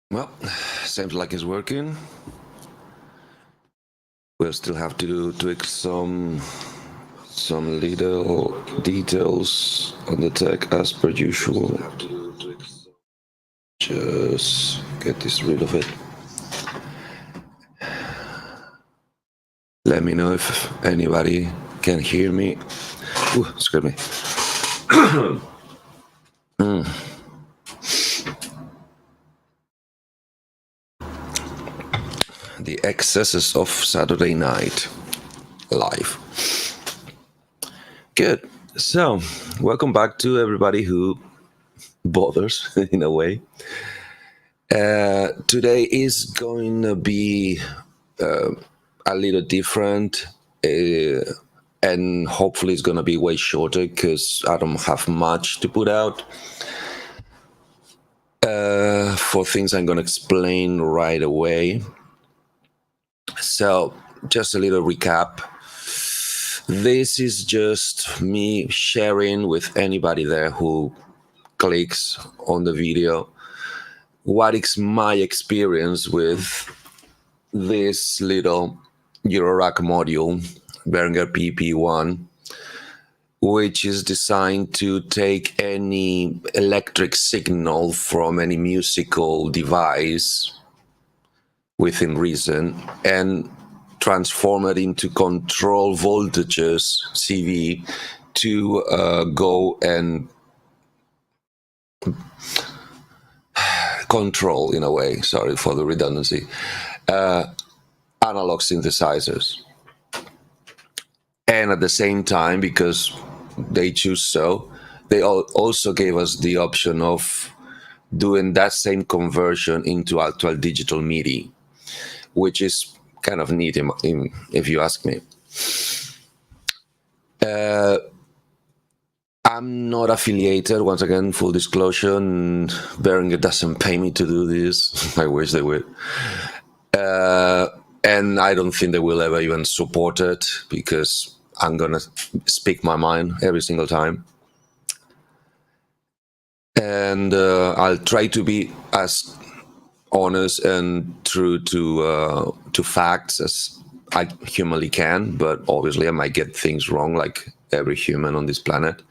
Well, seems like it's working. We'll still have to tweak some little details on the tech as per usual. Just get this rid of it. Let me know if anybody can hear me. Ooh, excuse me. The excesses of Saturday night live. Good. So, welcome back to everybody who bothers in a way. Today is going to be a little different, and hopefully it's going to be way shorter because I don't have much to put out. For things I'm going to explain right away. So, just a little recap. This is just me sharing with anybody there who clicks on the video what is my experience with this little Eurorack module, Behringer PP1, which is designed to take any electric signal from any musical device within reason and transform it into control voltages, CV, to go and control, in a way, sorry for the redundancy, analog synthesizers. And at the same time, because they choose so, they also gave us the option of doing that same conversion into actual digital MIDI, which is kind of neat if you ask me. I'm not affiliated, once again, full disclosure. Behringer doesn't pay me to do this. I wish they would. And I don't think they will ever even support it because I'm going to speak my mind every single time. And I'll try to be as honest and true to facts as I humanly can, but obviously I might get things wrong like every human on this planet.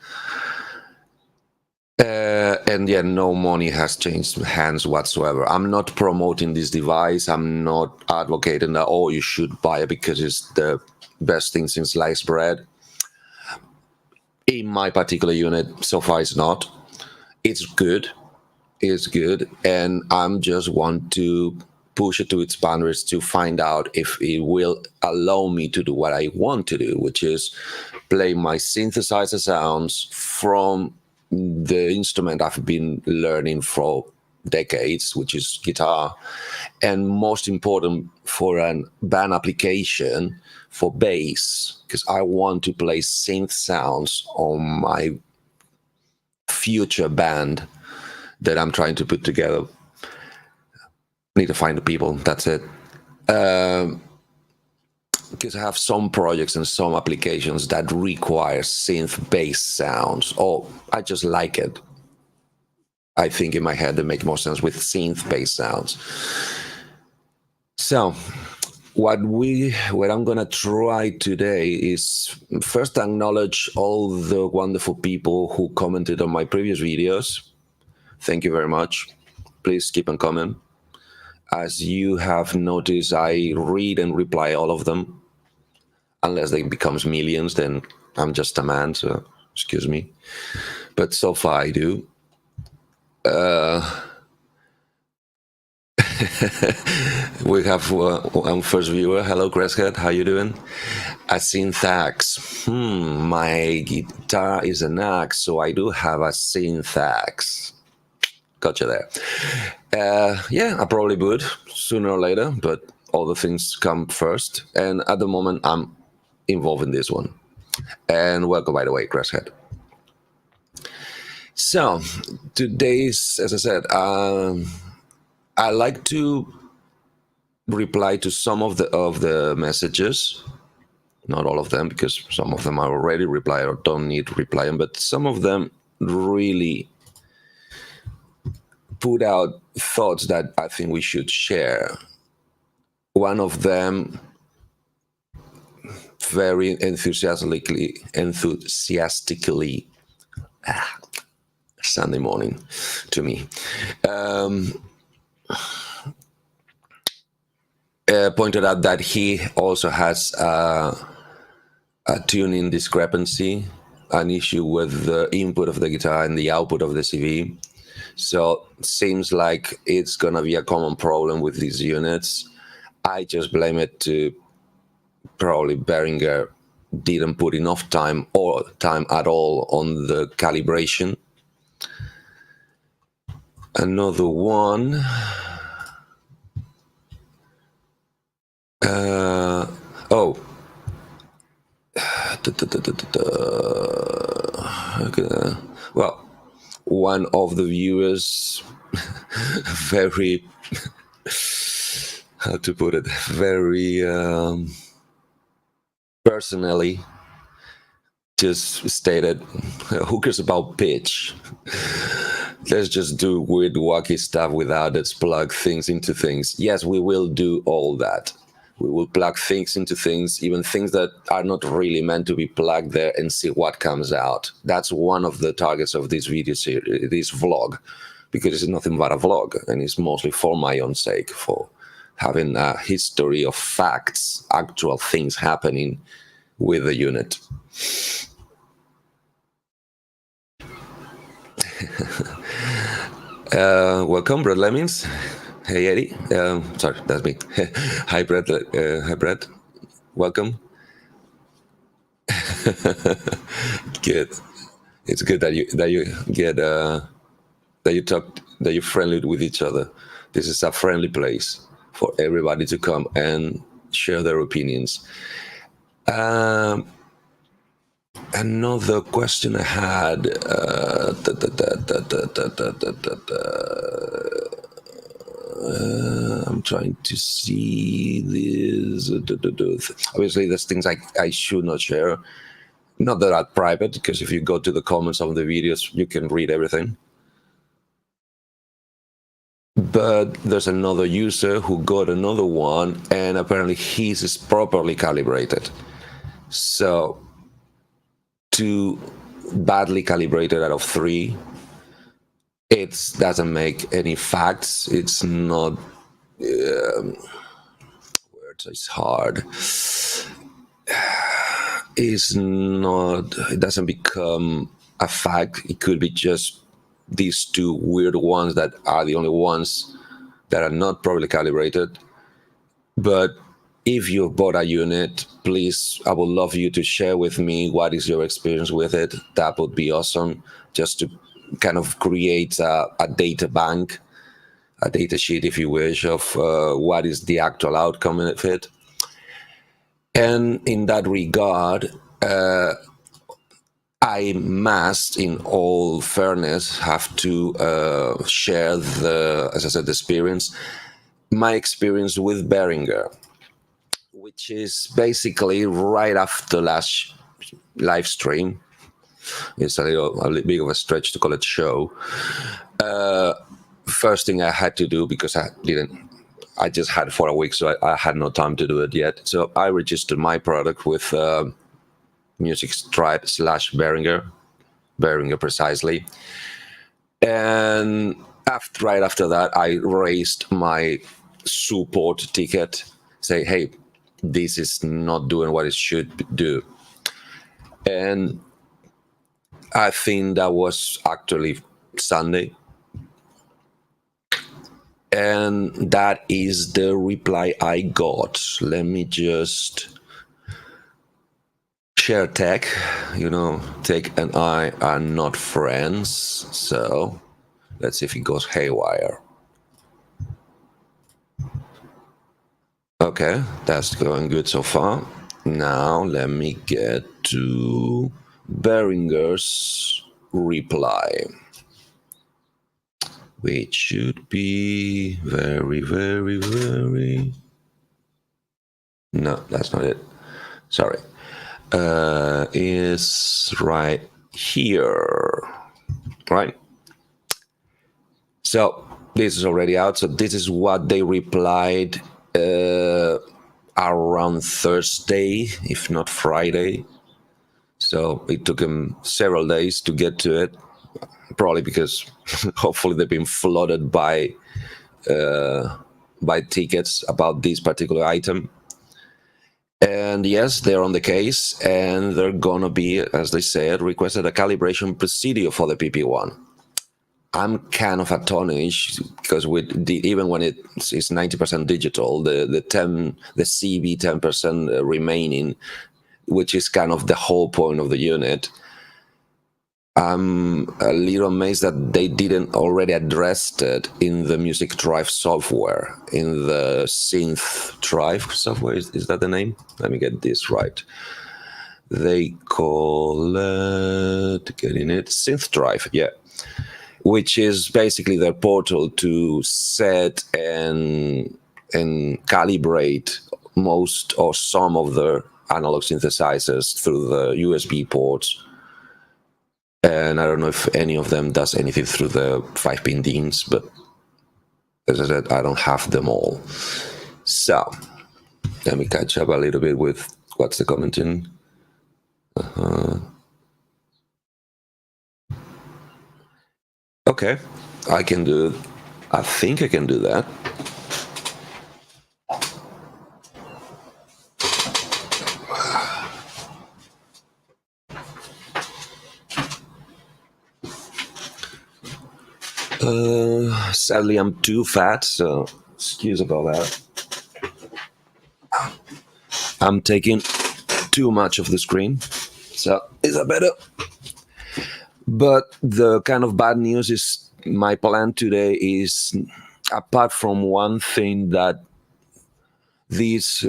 And yeah, no money has changed hands whatsoever. I'm not promoting this device. I'm not advocating that, oh, you should buy it because it's the best thing since sliced bread. In my particular unit, so far it's not. It's good. It's good. And I'm just want to push it to its boundaries to find out if it will allow me to do what I want to do, which is play my synthesizer sounds from the instrument I've been learning for decades, which is guitar, and most important for a band application for bass, because I want to play synth sounds on my future band that I'm trying to put together. Need to find the people, that's it. Because I have some projects and some applications that require synth-based sounds. Oh, I just like it. I think in my head they make more sense with synth-based sounds. So, what I'm gonna try today is first acknowledge all the wonderful people who commented on my previous videos. Thank you very much. Please keep on coming. As you have noticed, I read and reply all of them. Unless they becomes millions, then I'm just a man, so excuse me. But so far I do. We have one first viewer. Hello, Cresshead. How you doing? A syntax. My guitar is an axe, so I do have a syntax. Gotcha there. Yeah, I probably would sooner or later, but all the things come first. And at the moment, I'm involved in this one. And welcome, by the way, Cresshead. So today's, as I said, I like to reply to some of the messages, not all of them, because some of them are already replied or don't need replying, but some of them really put out thoughts that I think we should share. One of them, very enthusiastically, Sunday morning to me, pointed out that he also has a tuning discrepancy, an issue with the input of the guitar and the output of the CV. So it seems like it's gonna be a common problem with these units. I just blame it to probably Behringer didn't put enough time or time at all on the calibration. Another one. Oh. Okay. Well, one of the viewers very how to put it, very personally just stated, who cares about pitch? Let's just do weird wacky stuff without it, plug things into things. Yes, we will do all that. We will plug things into things, even things that are not really meant to be plugged there, and see what comes out. That's one of the targets of this video series, this vlog, because it's nothing but a vlog, and it's mostly for my own sake, for having a history of facts, actual things happening with the unit. Welcome, Brad Lemmings. Hey, Eddie. Sorry, that's me. Hi, Brad. Hi, Brad. Welcome. Good. It's good that you get that you're friendly with each other. This is a friendly place for everybody to come and share their opinions. Another question I had. I'm trying to see this. Obviously, there's things I should not share. Not that I'm private, because if you go to the comments of the videos, you can read everything. But there's another user who got another one, and apparently his is properly calibrated. So 2 badly calibrated out of 3, it doesn't make any facts. It's not words, it's hard. It's not, it doesn't become a fact. It could be just these 2 weird ones that are the only ones that are not properly calibrated. But if you bought a unit, please, I would love you to share with me what is your experience with it. That would be awesome, just to kind of create a data bank, a data sheet, if you wish, of what is the actual outcome of it. And in that regard, I must, in all fairness, have to share the, as I said, the experience, my experience with Behringer, which is basically right after last live stream. It's a little bit of a stretch to call it show. First thing I had to do, because I just had it for a week, so I had no time to do it yet. So I registered my product with Music Stripe / Behringer precisely. And right after that, I raised my support ticket, say, hey, this is not doing what it should do. And I think that was actually Sunday. And that is the reply I got. Let me just share tech. You know, tech and I are not friends. So let's see if it goes haywire. Okay, that's going good so far. Now let me get to Behringer's reply, which should be very, very, very... No, that's not it. Sorry. Is right here, right? So this is already out. So this is what they replied around Thursday, if not Friday. So it took them several days to get to it, probably because hopefully they've been flooded by tickets about this particular item. And yes, they're on the case, and they're gonna be, as they said, requested a calibration procedure for the PP1. I'm kind of astonished because even when it's 90% digital, the CV 10% remaining, which is kind of the whole point of the unit, I'm a little amazed that they didn't already address it in the Music Drive software, in the Synth Drive software. Is that the name? Let me get this right. They call it, getting it, Synth Drive, yeah. Which is basically their portal to set and calibrate most or some of the analog synthesizers through the USB ports. And I don't know if any of them does anything through the 5-pin DINs, but as I said, I don't have them all. So let me catch up a little bit with what's the commenting. Okay, I think I can do that. Sadly, I'm too fat, so excuse about that. I'm taking too much of the screen, so is that better? But the kind of bad news is my plan today is, apart from one thing that this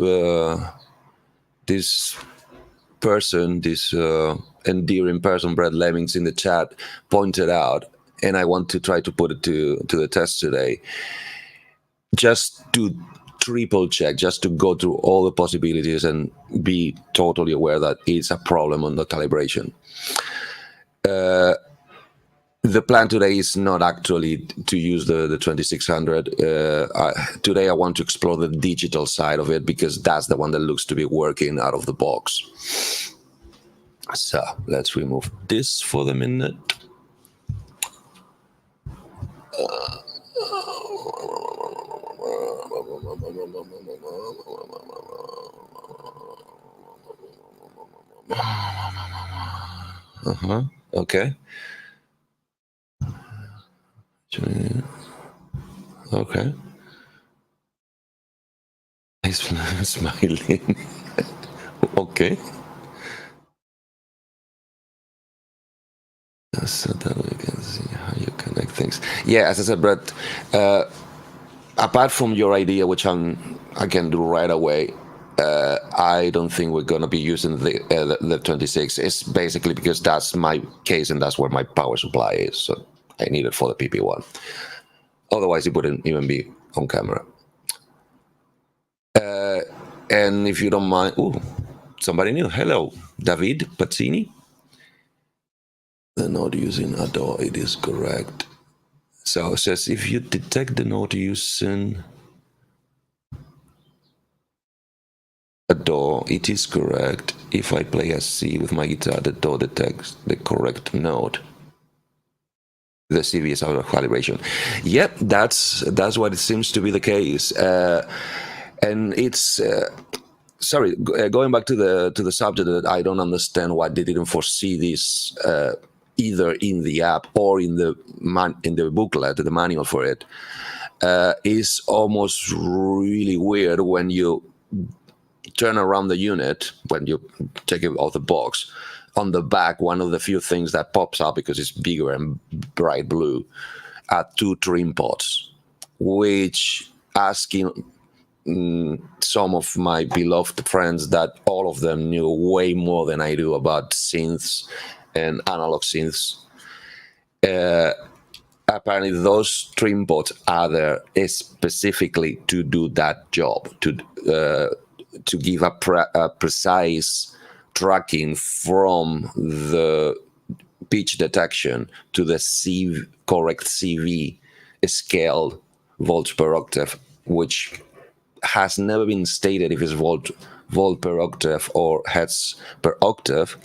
endearing person, Brad Lemmings, in the chat pointed out, and I want to try to put it to the test today, just to triple check, just to go through all the possibilities and be totally aware that it's a problem on the calibration. The plan today is not actually to use the 2600. Today I want to explore the digital side of it, because that's the one that looks to be working out of the box. So let's remove this for the minute. Okay. Okay. He's smiling. Okay. So that we can see how you connect things. Yeah, as I said, Brett, apart from your idea, which I can do right away, I don't think we're going to be using the 26. It's basically because that's my case and that's where my power supply is. So I need it for the PP1. Otherwise, it wouldn't even be on camera. And if you don't mind, somebody new. Hello, David Pazzini. The node using Adore, it is correct. So it says, if you detect the node using Adore, it is correct. If I play a C with my guitar, the DAW detects the correct note. The CV is out of calibration. Yep, that's what it seems to be the case. And it's sorry, going back to the subject, that I don't understand why they didn't foresee this either in the app or in the booklet, the manual for it. Is almost really weird when you turn around the unit, when you take it out the box. On the back, one of the few things that pops up, because it's bigger and bright blue, are 2 trim pots, which, asking some of my beloved friends that all of them knew way more than I do about synths and analog synths, apparently those trim pots are there specifically to do that job, to give a precise tracking from the pitch detection to the correct CV scaled volts per octave, which has never been stated if it's volt per octave or hertz per octave,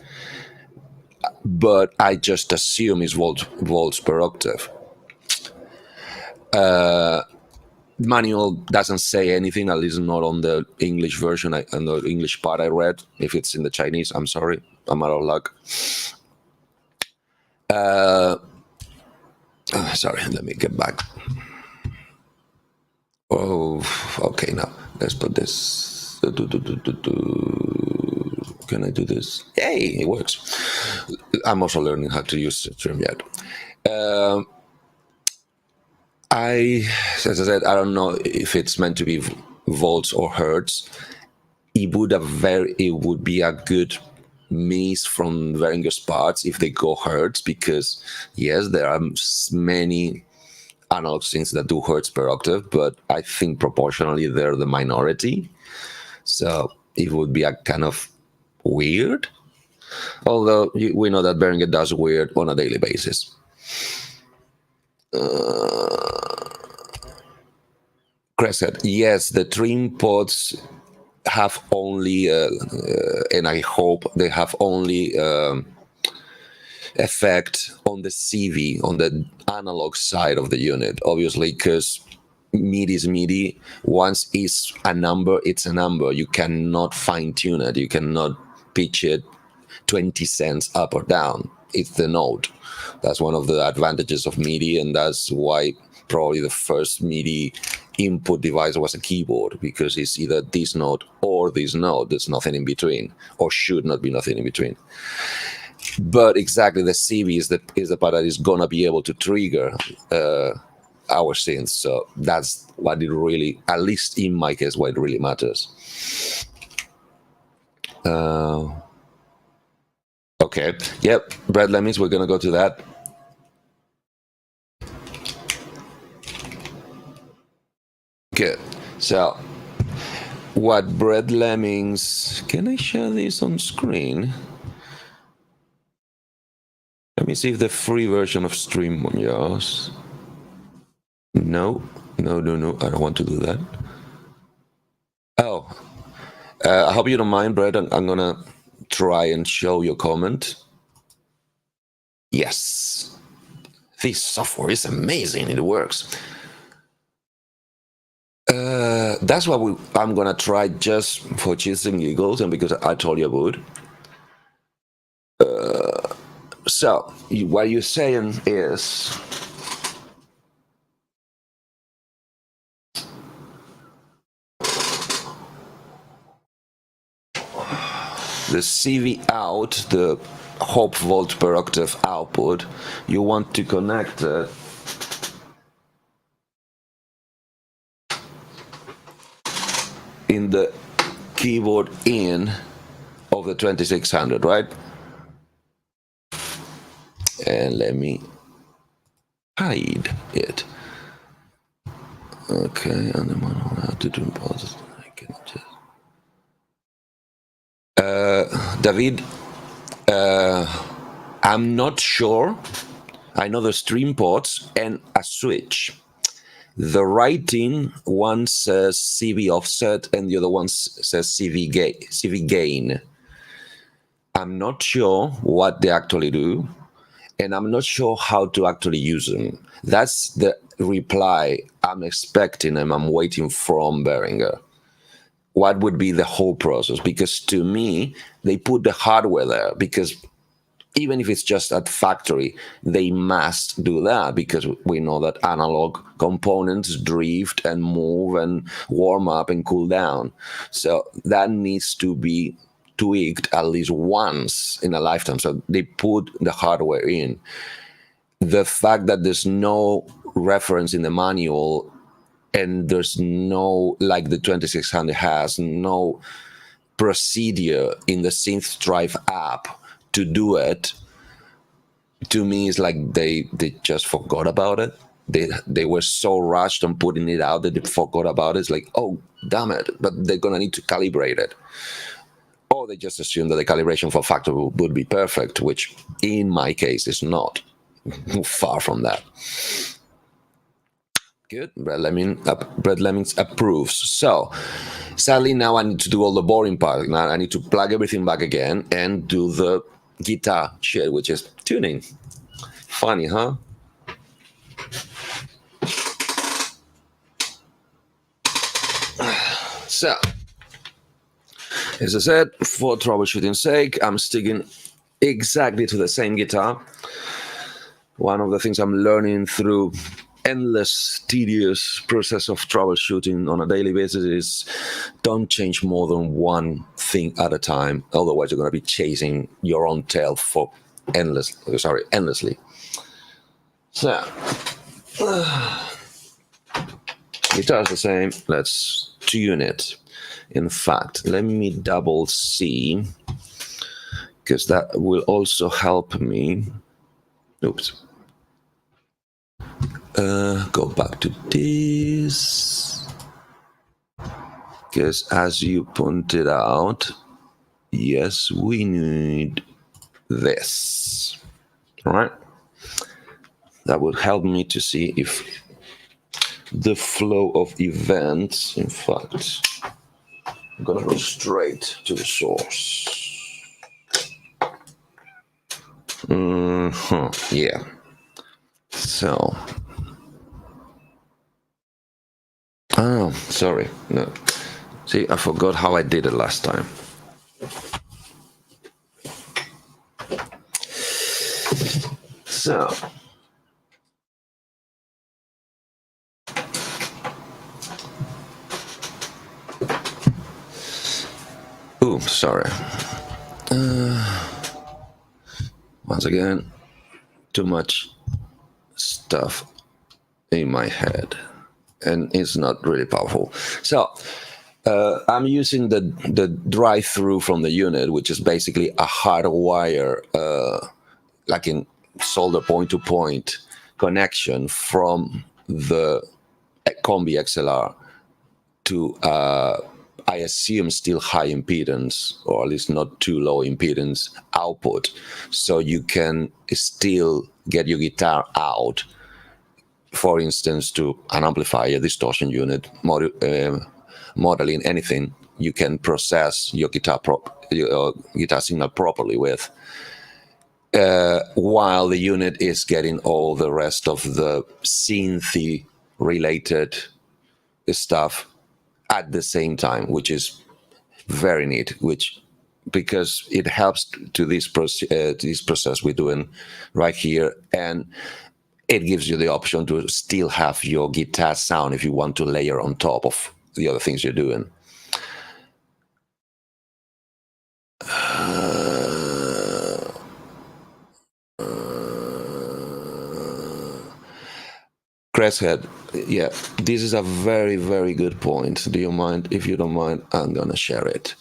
but I just assume it's volts per octave. Manual doesn't say anything, at least not on the English version, on the English part I read. If it's in the Chinese, I'm sorry, I'm out of luck. Sorry, let me get back. Oh, okay, now let's put this. Can I do this? Yay, it works. I'm also learning how to use StreamYard. As I said, I don't know if it's meant to be volts or hertz. It would be a good miss from Behringer's parts if they go hertz, because yes, there are many analog synths that do hertz per octave, but I think proportionally they're the minority. So it would be a kind of weird. Although we know that Behringer does weird on a daily basis. Crescent, yes, the trim pods have only, and I hope they have only effect on the CV, on the analog side of the unit, obviously, because MIDI is MIDI. Once it's a number, it's a number. You cannot fine tune it. You cannot pitch it 20 cents up or down. It's the note. That's one of the advantages of MIDI, and that's why probably the first MIDI input device was a keyboard, because it's either this note or this note. There's nothing in between, or should not be nothing in between. But exactly, the CV is the part that is gonna be able to trigger our synths. So that's what it really, at least in my case, what it really matters. Okay, yep, Brad Lemmings, we're gonna go to that. Good. So what Brad Lemmings, can I share this on screen? Let me see if the free version of StreamYard. No, I don't want to do that. Oh, I hope you don't mind, Brad. I'm gonna try and show your comment. Yes, this software is amazing. It works. That's what I'm gonna try, just for cheats and giggles, and because I told you I would. So what you're saying is the CV out, the Hop volt per octave output, you want to connect it in the keyboard in of the 2600, right? And let me hide it. Okay, and then I have to do pauses. I can just. David, I'm not sure. I know the stream ports and a switch. The writing, one says CV offset and the other one says CV gain. I'm not sure what they actually do, and I'm not sure how to actually use them. That's the reply I'm expecting and I'm waiting from Behringer. What would be the whole process? Because to me, they put the hardware there, because even if it's just at factory, they must do that, because we know that analog components drift and move and warm up and cool down. So that needs to be tweaked at least once in a lifetime. So they put the hardware in. The fact that there's no reference in the manual, and there's no, like the 2600 has, no procedure in the Synth Drive app to do it, to me is like they just forgot about it. They were so rushed on putting it out that they forgot about it. It's like, oh, damn it, but they're gonna need to calibrate it. Or they just assume that the calibration for factory would be perfect, which in my case is not. Far from that. Good. Brett Lemmings approves. So, sadly, now I need to do all the boring part. Now I need to plug everything back again and do the guitar shit, which is tuning. Funny, huh? So, as I said, for troubleshooting sake, I'm sticking exactly to the same guitar. One of the things I'm learning through endless tedious process of troubleshooting on a daily basis is don't change more than one thing at a time, otherwise you're going to be chasing your own tail for endlessly. So guitar is the same. Let's tune it. In fact, let me double see, because that will also help me. Oops. Go back to this, because as you pointed out, yes, we need this. All right, that would help me to see if the flow of events, in fact, I'm gonna go straight to the source. Yeah. So, oh, sorry. No. See, I forgot how I did it last time. So, ooh, sorry. Once again, too much stuff in my head, and it's not really powerful. So, I'm using the drive-through from the unit, which is basically a hard wire, like in solder point-to-point connection from the Combi XLR to I assume still high impedance, or at least not too low impedance output, so you can still get your guitar out, for instance, to an amplifier, distortion unit, modeling, anything you can process your guitar signal properly with, while the unit is getting all the rest of the synthy related stuff at the same time, which is very neat, because it helps to this process we're doing right here, and it gives you the option to still have your guitar sound if you want to layer on top of the other things you're doing. Cresthead, yeah, this is a very, very good point. Do you mind? If you don't mind, I'm gonna share it.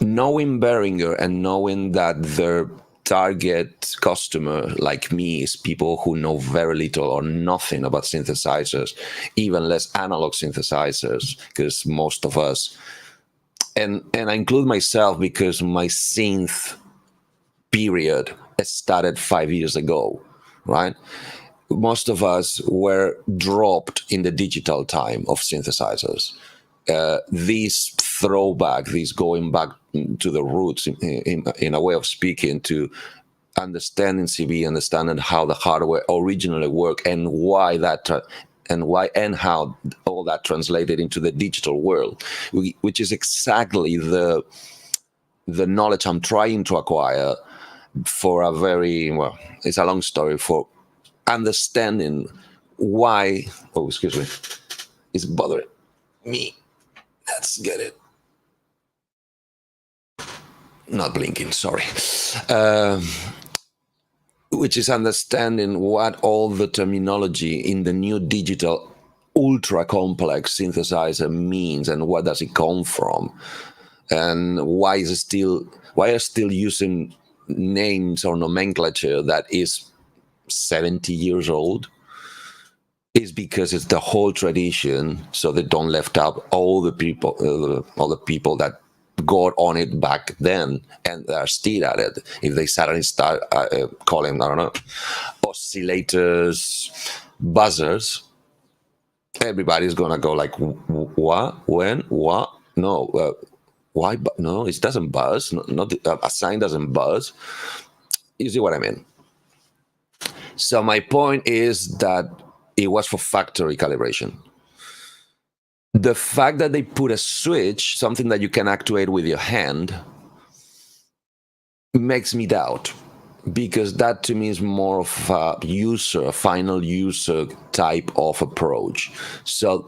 Knowing Behringer and knowing that their target customer, like me, is people who know very little or nothing about synthesizers, even less analog synthesizers, because most of us, and I include myself because my synth period started 5 years ago, right? Most of us were dropped in the digital time of synthesizers. This throwback, this going back to the roots, in a way of speaking, to understanding CB, understanding how the hardware originally worked, and why that, and how all that translated into the digital world, which is exactly the knowledge I'm trying to acquire for a very, well, it's a long story, for understanding why, oh, excuse me, it's bothering me. Let's get it. Not blinking, sorry. Which is understanding what all the terminology in the new digital ultra complex synthesizer means, and where does it come from, and why are still using names or nomenclature that is 70 years old. Is because it's the whole tradition, so they don't left out all the people that got on it back then and are still at it. If they suddenly start calling, I don't know, oscillators, buzzers, everybody's gonna go like, what, when, what? No, why? No, it doesn't buzz. Not a sign doesn't buzz. You see what I mean? So my point is that it was for factory calibration. The fact that they put a switch, something that you can actuate with your hand, makes me doubt, because that to me is more of a final user type of approach. So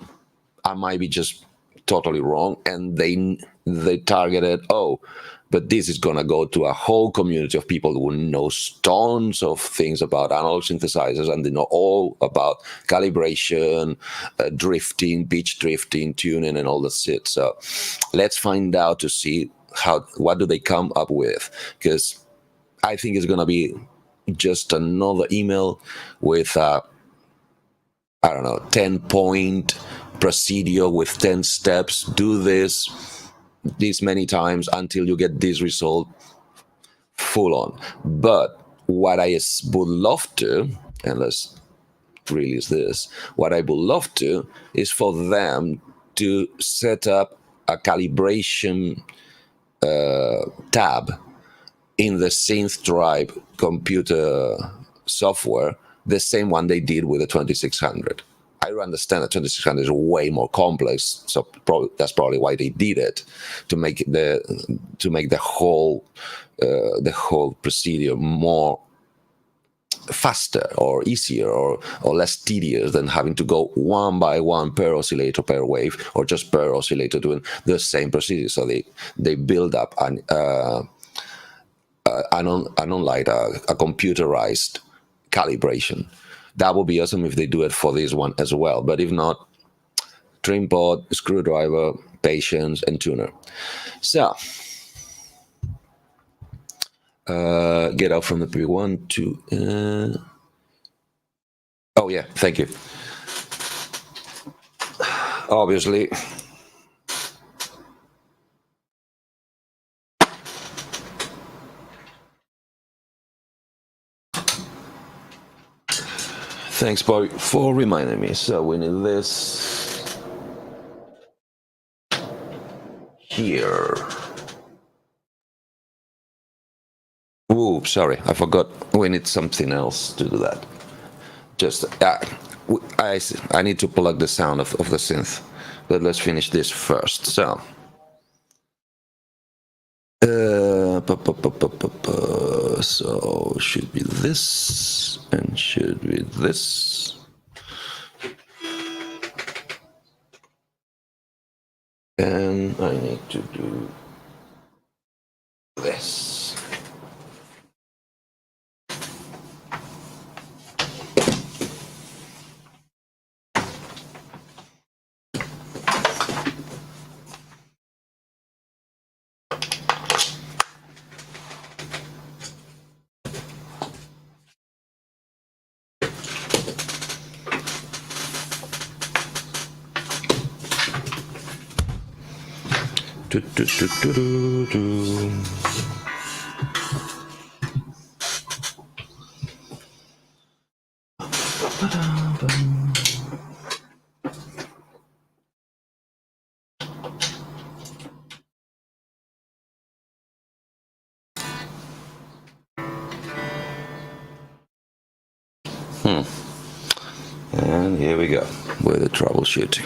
I might be just totally wrong, and they targeted, but this is going to go to a whole community of people who know tons of things about analog synthesizers, and they know all about calibration, drifting, pitch drifting, tuning, and all that shit. So let's find out to see what do they come up with, because I think it's going to be just another email with I don't know, 10-point procedure with 10 steps. Do this many times until you get this result full on. But what I would love to, and let's release this, what I would love to is for them to set up a calibration tab in the Synth Drive computer software, the same one they did with the 2600. I understand that 2600 is way more complex, so that's probably why they did it, to make the whole procedure more faster or easier or less tedious than having to go one by one per oscillator per wave, or just per oscillator doing the same procedure. So they build up a computerized calibration. That would be awesome if they do it for this one as well. But if not, trim pod, screwdriver, patience, and tuner. So get out from the PP1 to. Oh yeah, thank you. Obviously. Thanks, boy, for reminding me. So we need this here. Ooh, sorry, I forgot. We need something else to do that. Just I need to plug the sound of the synth, but let's finish this first. So. So should be this and should be this. And I need to do this. And here we go with the troubleshooting.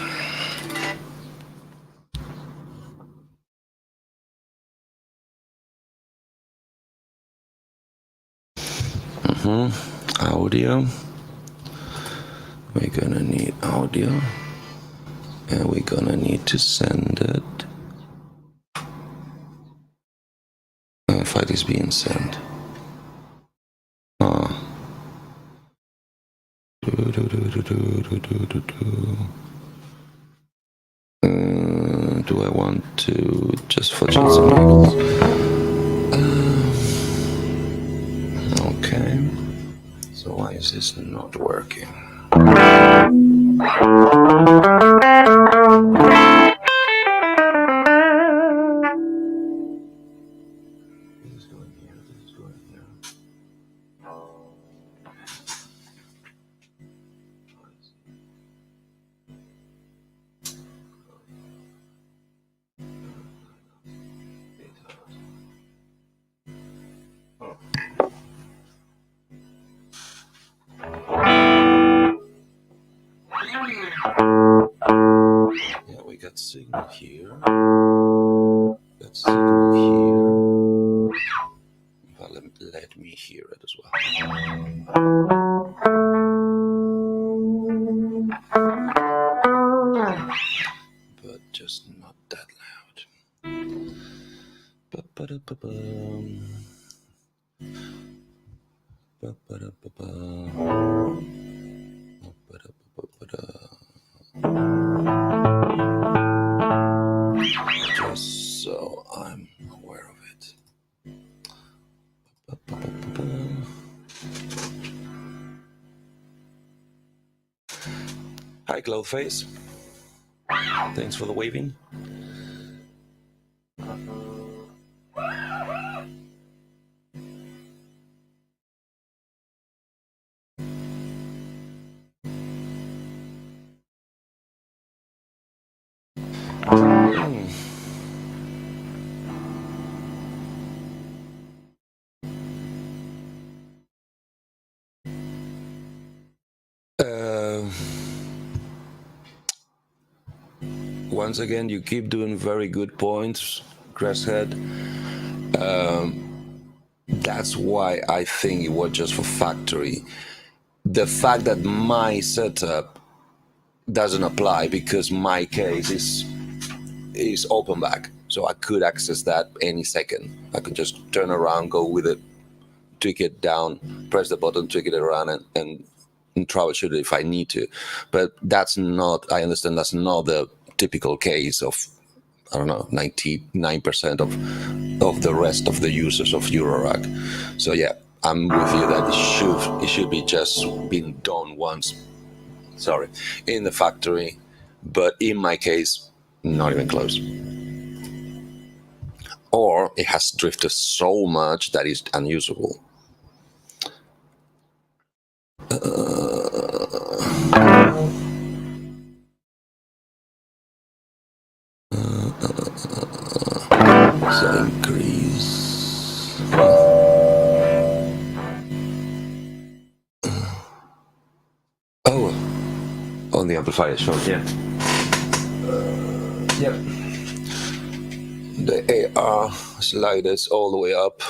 Audio. We're gonna need audio, and we're gonna need to send it. File is being sent. Do I want to just for some giggles? Okay. So why is this not working? Yeah, we got signal here. Got signal here. Well, let me hear it as well. But just not that loud. Just so I'm aware of it. Hi, Cloudface. Thanks for the waving. Once again, you keep doing very good points, Grasshead. That's why I think it was just for factory. The fact that my setup doesn't apply because my case is open back, so I could access that any second. I could just turn around, go with it, tweak it down, press the button, tweak it around, and troubleshoot it if I need to. But that's not, I understand that's not the typical case of, I don't know, 99% of the rest of the users of Eurorack. So yeah, I'm with you that it should be just been done once, in the factory, but in my case, not even close. Or it has drifted so much that it's unusable. So increase. Oh, on the amplifier, sure, yeah. Yep. The AR sliders all the way up.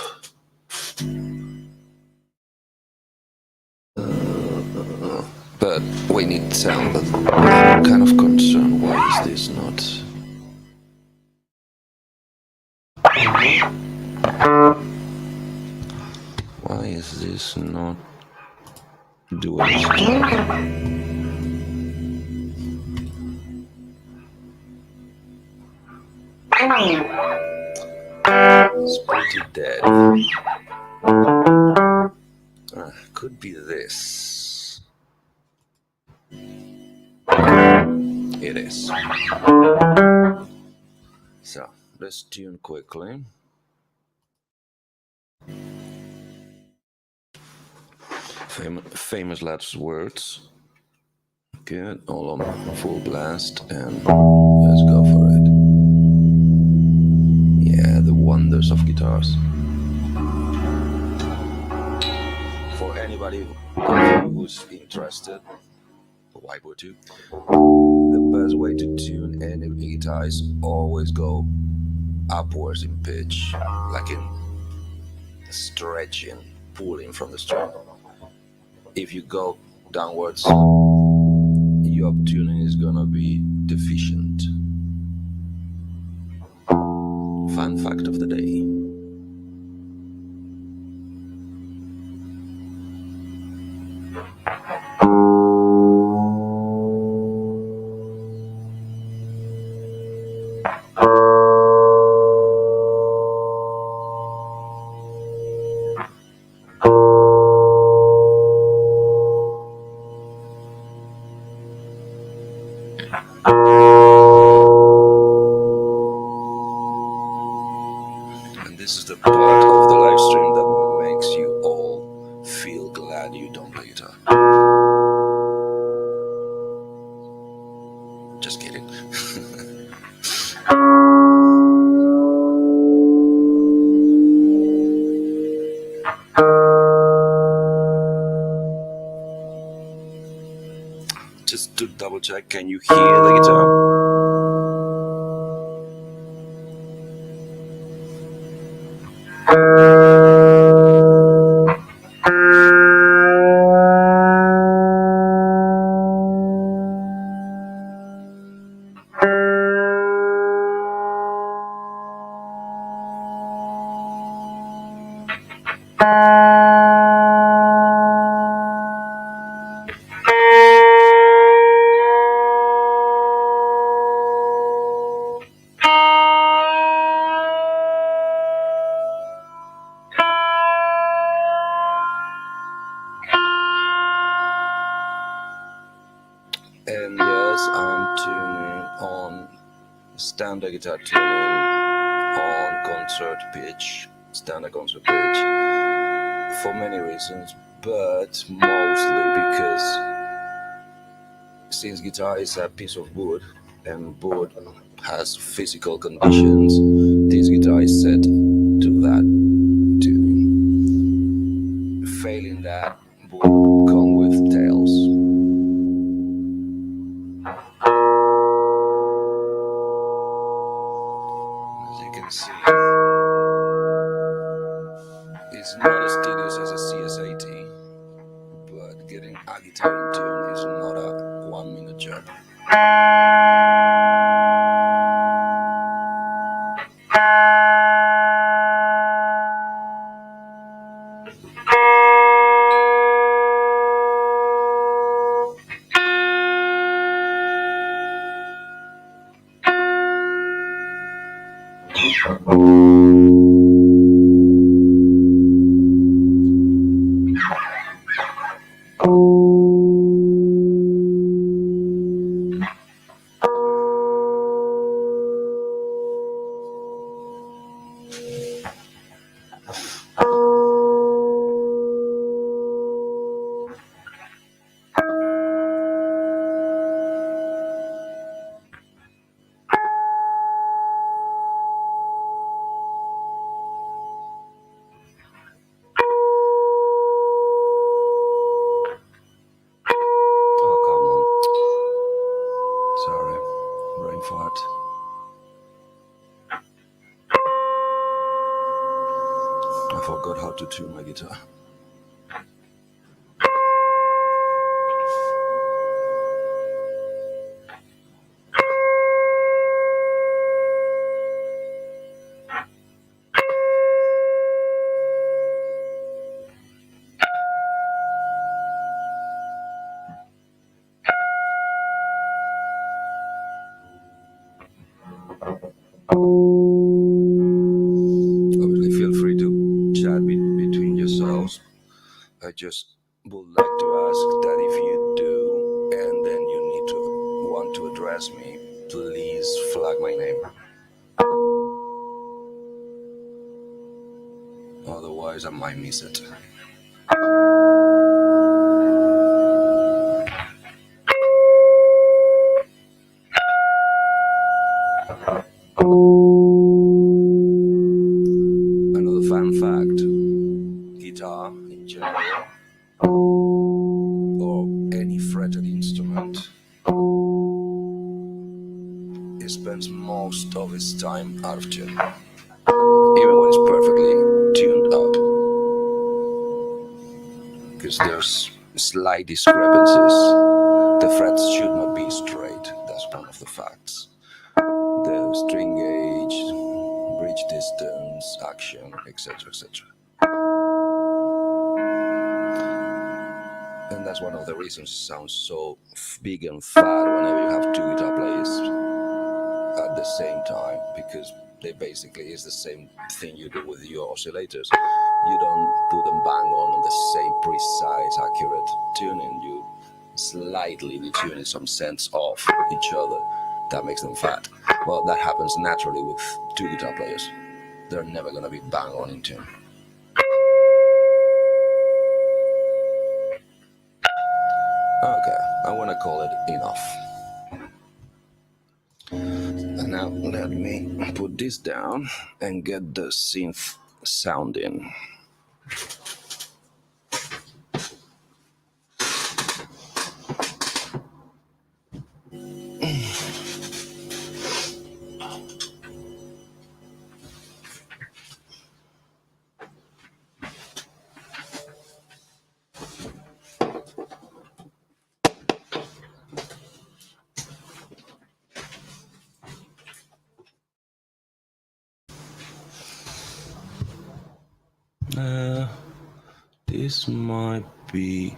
But we need sound. I'm kind of concerned. Why is this not? Why is this not doing its job? It's pretty dead. Could be this. It is. So let's tune quickly. Famous last words. Good, all on full blast, and let's go for it. Yeah, the wonders of guitars. For anybody who's interested, why would you? The best way to tune any guitar is always go upwards in pitch, like in stretching, pulling from the string. If you go downwards, your tuning is gonna be deficient. Fun fact of the day. And this is the part of the live stream that makes you all feel glad you don't play guitar. Just kidding. Just to double check. Can you hear the guitar? And yes, I'm tuning on standard guitar tuning on concert pitch, standard concert pitch, for many reasons, but mostly because since guitar is a piece of wood and wood has physical conditions, this guitar is set to that tuning. Failing that would come with tails. As you can see, it's not as tedious as a CS80, but getting a guitar in tune is not a 1 minute job. I forgot how to tune my guitar. Obviously, feel free to chat between yourselves. I just would like to ask that if you do, and then you need to want to address me, please flag my name. Otherwise, I might miss it. Another fun fact, guitar in general, or any fretted instrument, it spends most of its time out of tune, even when it's perfectly tuned up, because there's slight discrepancies. The frets should not be straight, that's one of the facts. The string gauge, bridge distance, action, etc., etc. And that's one of the reasons it sounds so big and fat whenever you have two guitar players at the same time, because they basically is the same thing you do with your oscillators. You don't put them bang on the same precise, accurate tuning. You slightly detune in some sense off each other. That makes them fat. Well, that happens naturally with two guitar players. They're never gonna be bang on in tune. Okay, I wanna call it enough. And now let me put this down and get the synth sound in. This might be.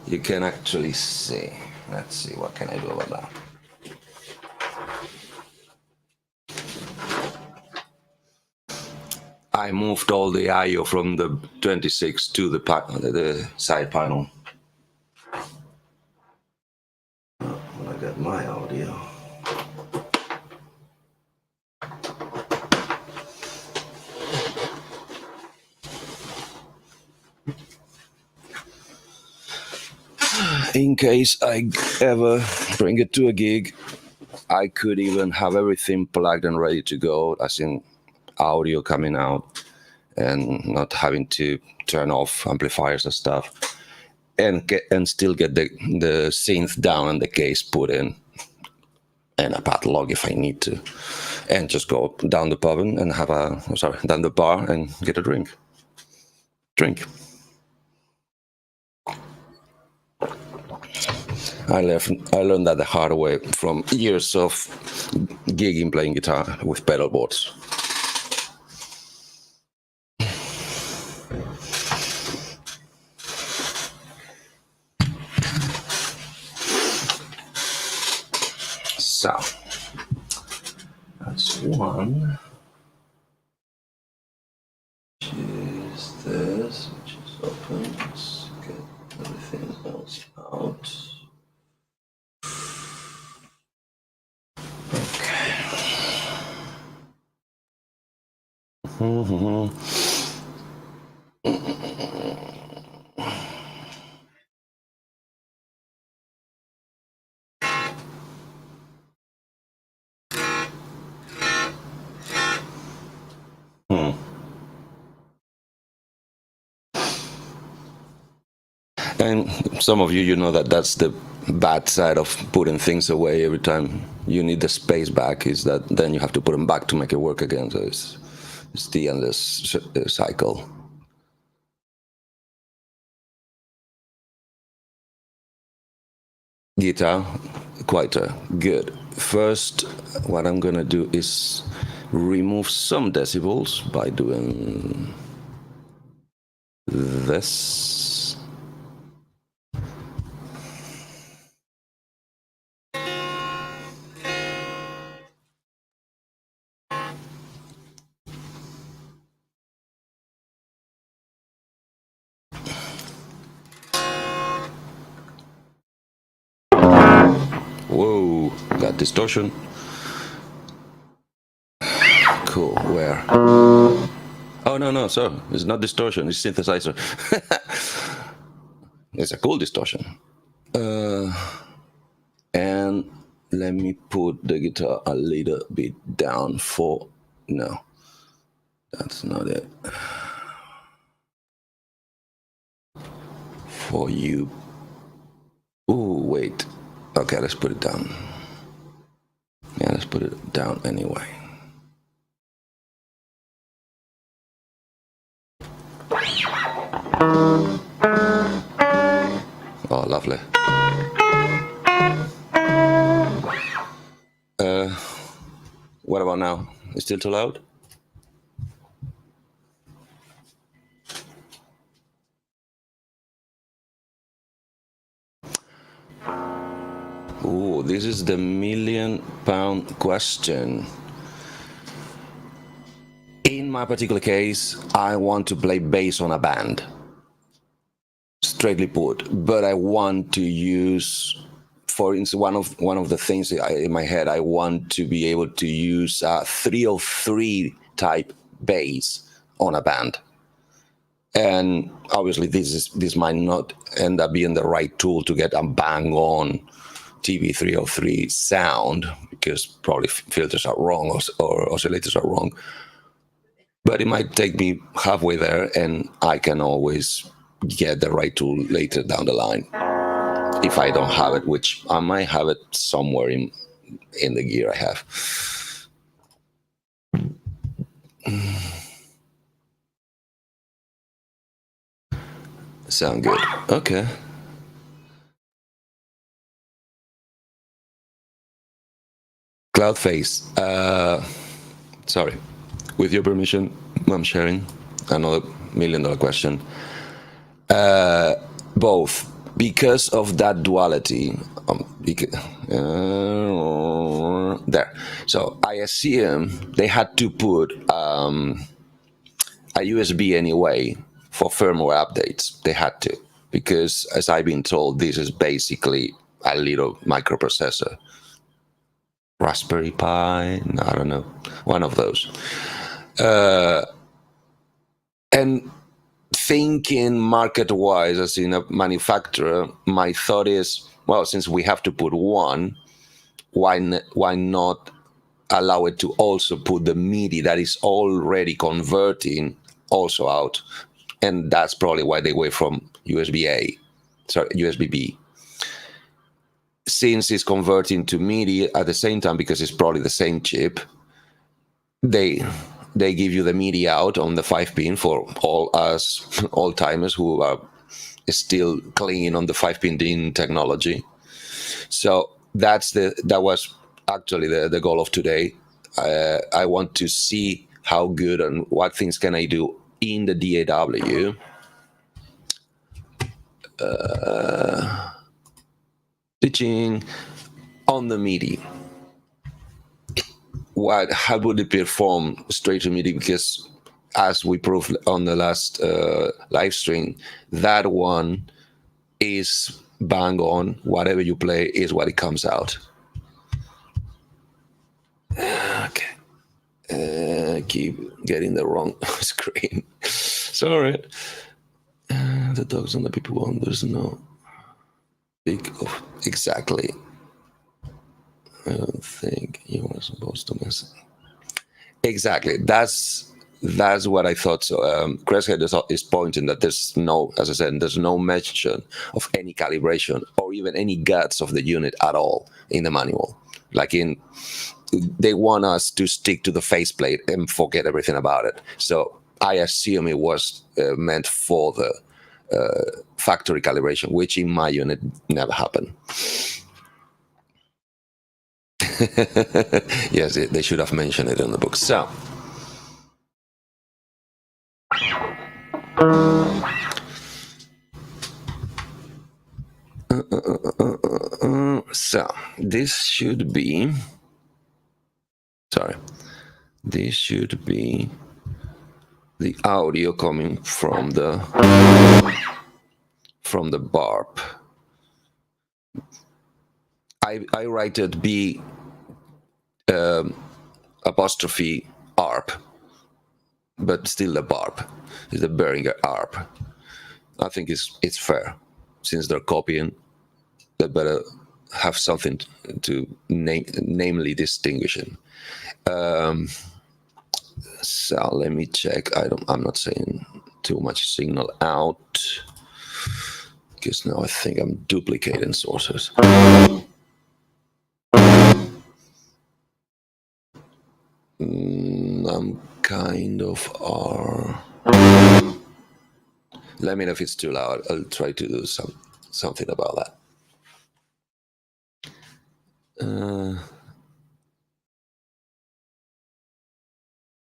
You can actually see. Let's see, what can I do about that? I moved all the I/O from the 26 to the side panel. When I got my audio. In case I ever bring it to a gig, I could even have everything plugged and ready to go, as in audio coming out and not having to turn off amplifiers and stuff, and still get the synth down and the case put in, and a path log if I need to, and just go down the pub and have down the bar and get a drink. I learned that the hard way from years of gigging playing guitar with pedal boards. So that's one. Which is this, which is open. Let's get everything else out. Okay. And some of you know that that's the bad side of putting things away every time you need the space back, is that then you have to put them back to make it work again. So it's the endless cycle. Guitar, quite good. First, what I'm gonna do is remove some decibels by doing this. Whoa, got distortion. Cool, where? Oh, no, sorry. It's not distortion, it's synthesizer. It's a cool distortion. And let me put the guitar a little bit down no, that's not it. For you. Ooh, wait. Okay, let's put it down. Yeah, let's put it down anyway. Oh, lovely. What about now? It's still too loud? Ooh, this is the £1,000,000 question. In my particular case, I want to play bass on a band. Straightly put, but I want to use, for instance, one of the things in my head, I want to be able to use a 303 type bass on a band. And obviously this might not end up being the right tool to get a bang on TB303 sound, because probably filters are wrong or oscillators are wrong. But it might take me halfway there, and I can always get the right tool later down the line if I don't have it, which I might have it somewhere in the gear I have. Sound good. Okay. Cloud face. Sorry. With your permission, I'm sharing another $1 million question. Both. Because of that duality, there. So I assume they had to put a USB anyway for firmware updates. They had to, because as I've been told, this is basically a little microprocessor. Raspberry Pi, I don't know, one of those. And thinking market-wise, as in a manufacturer, my thought is, well, since we have to put one, why not allow it to also put the MIDI that is already converting also out? And that's probably why they went from USB-B. Since it's converting to MIDI at the same time, because it's probably the same chip, they give you the MIDI out on the 5-pin for all us old-timers who are still clinging on the 5-pin DIN technology. So that was actually the goal of today. I want to see how good and what things can I do in the DAW. Teaching on the MIDI. How would it perform straight to MIDI? Because as we proved on the last live stream, that one is bang on. Whatever you play is what it comes out. Okay. Keep getting the wrong screen. Sorry. The dogs on the PP1, there's no big of exactly. I don't think you were supposed to miss it. Exactly. That's what I thought. So Creshead is pointing that there's no, as I said, there's no mention of any calibration or even any guts of the unit at all in the manual. Like they want us to stick to the faceplate and forget everything about it. So I assume it was meant for the factory calibration, which in my unit never happened. Yes, they should have mentioned it in the book. So, this should be. Sorry, this should be the audio coming from the barb. I write it B apostrophe ARP, but still the barb is the Behringer ARP. I think it's fair, since they're copying. They better have something to namely distinguishing. So let me check. I'm not saying too much signal out, because now I think I'm duplicating sources. I'm kind of Let me know if it's too loud. I'll try to do something about that.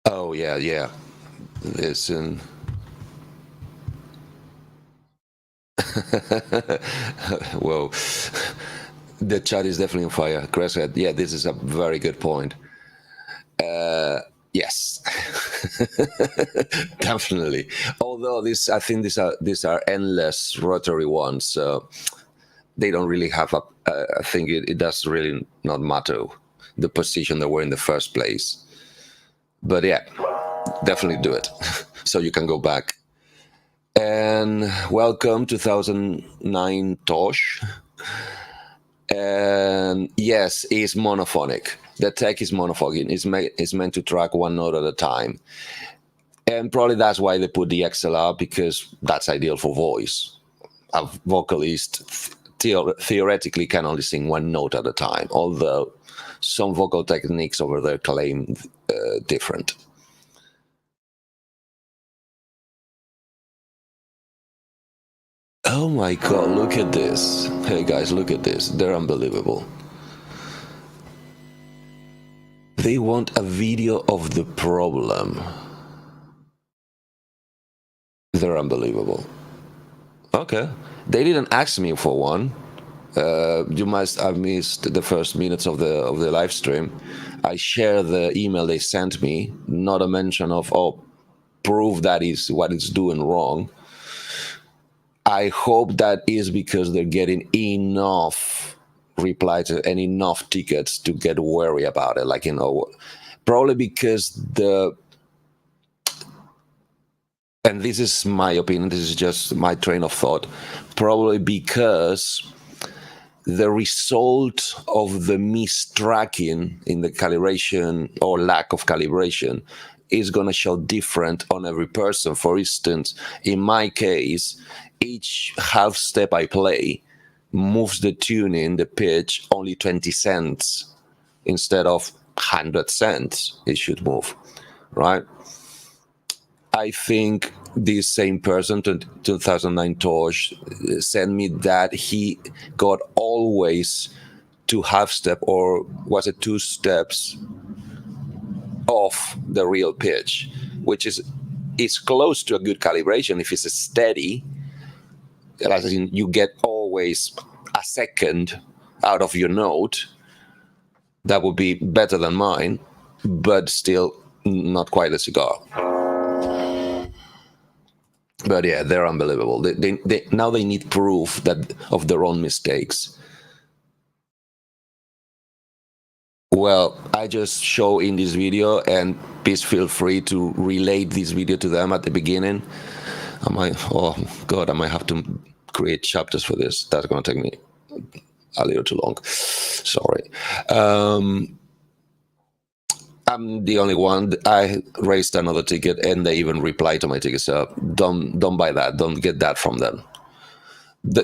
Oh yeah. Listen. Whoa. The chat is definitely on fire. Creshead, yeah, this is a very good point. Yes, definitely. Although I think these are endless rotary ones, so they don't really have I think it does really not matter the position they were in the first place. But yeah, definitely do it, so you can go back. And welcome 2009 Tosh. And yes, it's monophonic. The tech is monophonic. It's meant to track one note at a time. And probably that's why they put the XLR, because that's ideal for voice. A vocalist theoretically can only sing one note at a time, although some vocal techniques over there claim different. Oh my god, look at this. Hey guys, look at this. They're unbelievable. They want a video of the problem. They're unbelievable. Okay. They didn't ask me for one. You must have missed the first minutes of the live stream. I share the email they sent me, not a mention of, oh, prove that is what it's doing wrong. I hope that is because they're getting enough replies and enough tickets to get worried about it. Like, you know, probably because and this is my opinion, this is just my train of thought, probably because the result of the mistracking in the calibration or lack of calibration is going to show different on every person. For instance, in my case, each half step I play moves the tuning, the pitch, only 20 cents instead of 100 cents it should move, right? I think this same person, 2009 Tosh, sent me that he got always 2 half step, or was it 2 steps off the real pitch, which is close to a good calibration if it's a steady. As in, you get always a second out of your note. That would be better than mine, but still not quite a cigar. But yeah, they're unbelievable. They now they need proof that of their own mistakes. Well, I just show in this video, and please feel free to relate this video to them at the beginning. Oh God, I might have to create chapters for this. That's going to take me a little too long. Sorry. I'm the only one. I raised another ticket, and they even replied to my ticket. So don't buy that. Don't get that from them.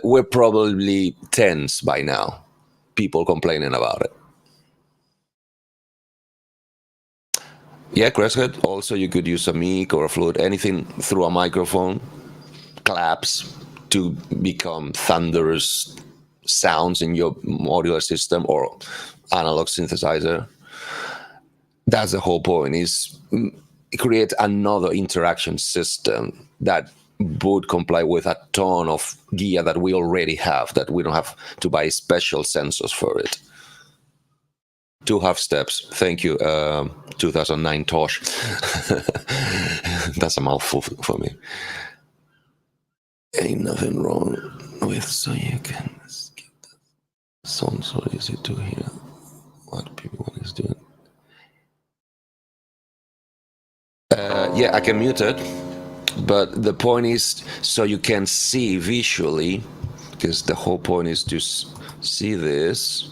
We're probably tens by now. People complaining about it. Yeah, Crescent. Also, you could use a mic or a flute, anything through a microphone, claps to become thunderous sounds in your modular system or analog synthesizer. That's the whole point, is create another interaction system that would comply with a ton of gear that we already have, that we don't have to buy special sensors for it. 2 half steps. Thank you, 2009 Tosh. That's a mouthful for me. Ain't nothing wrong with, so you can skip the song so easy to hear what PP1 is doing. Yeah, I can mute it, but the point is so you can see visually, because the whole point is to see this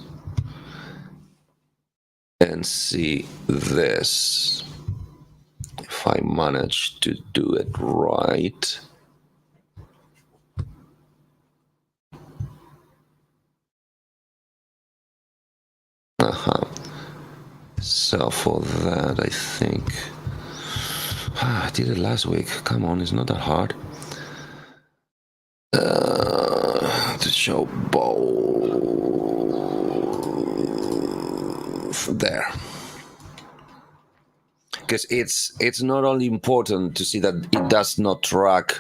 and see this. If I manage to do it right. So for that, I think I did it last week. Come on, it's not that hard. To show both there, because it's not only important to see that it does not track,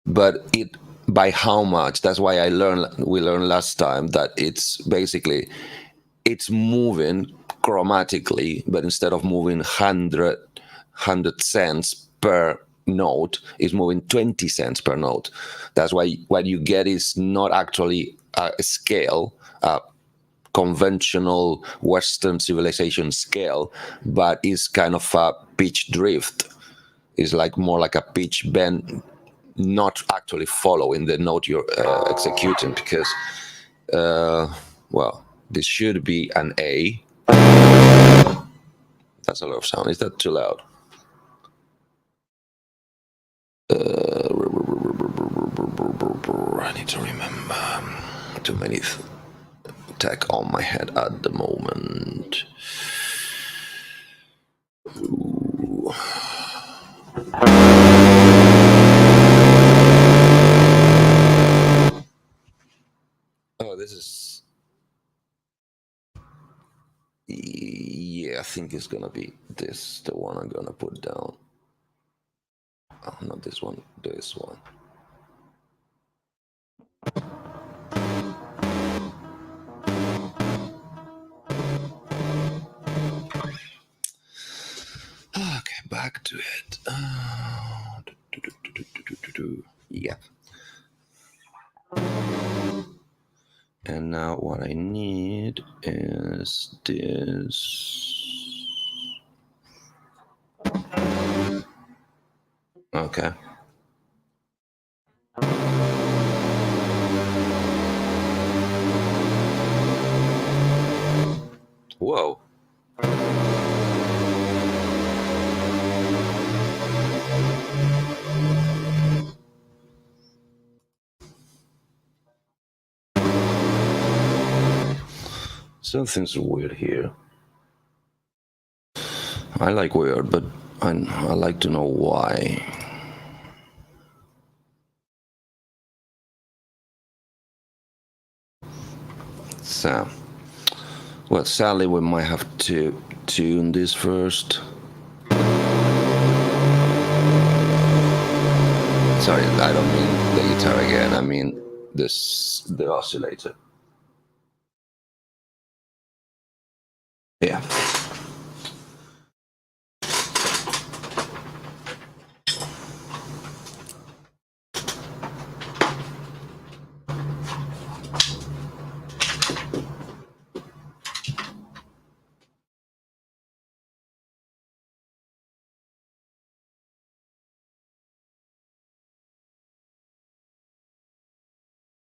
but it by how much. That's why we learned last time that it's basically it's moving chromatically, but instead of moving 100 cents per note, is moving 20 cents per note. That's why what you get is not actually a scale, a conventional Western civilization scale, but is kind of a pitch drift. It's like more like a pitch bend, not actually following the note you're executing, because well, this should be an A. That's a lot of sound. Is that too loud? I need to remember. Too many tech on my head at the moment. Ooh. Oh, this is... Yeah, I think it's gonna be this, the one I'm gonna put down. Oh, not this one, this one. Okay, back to it. Yeah. And now what I need is this. Okay. Whoa. Something's weird here. I like weird, but I like to know why. So, well, sadly, we might have to tune this first. Sorry, I don't mean the guitar again. I mean the oscillator. Yeah.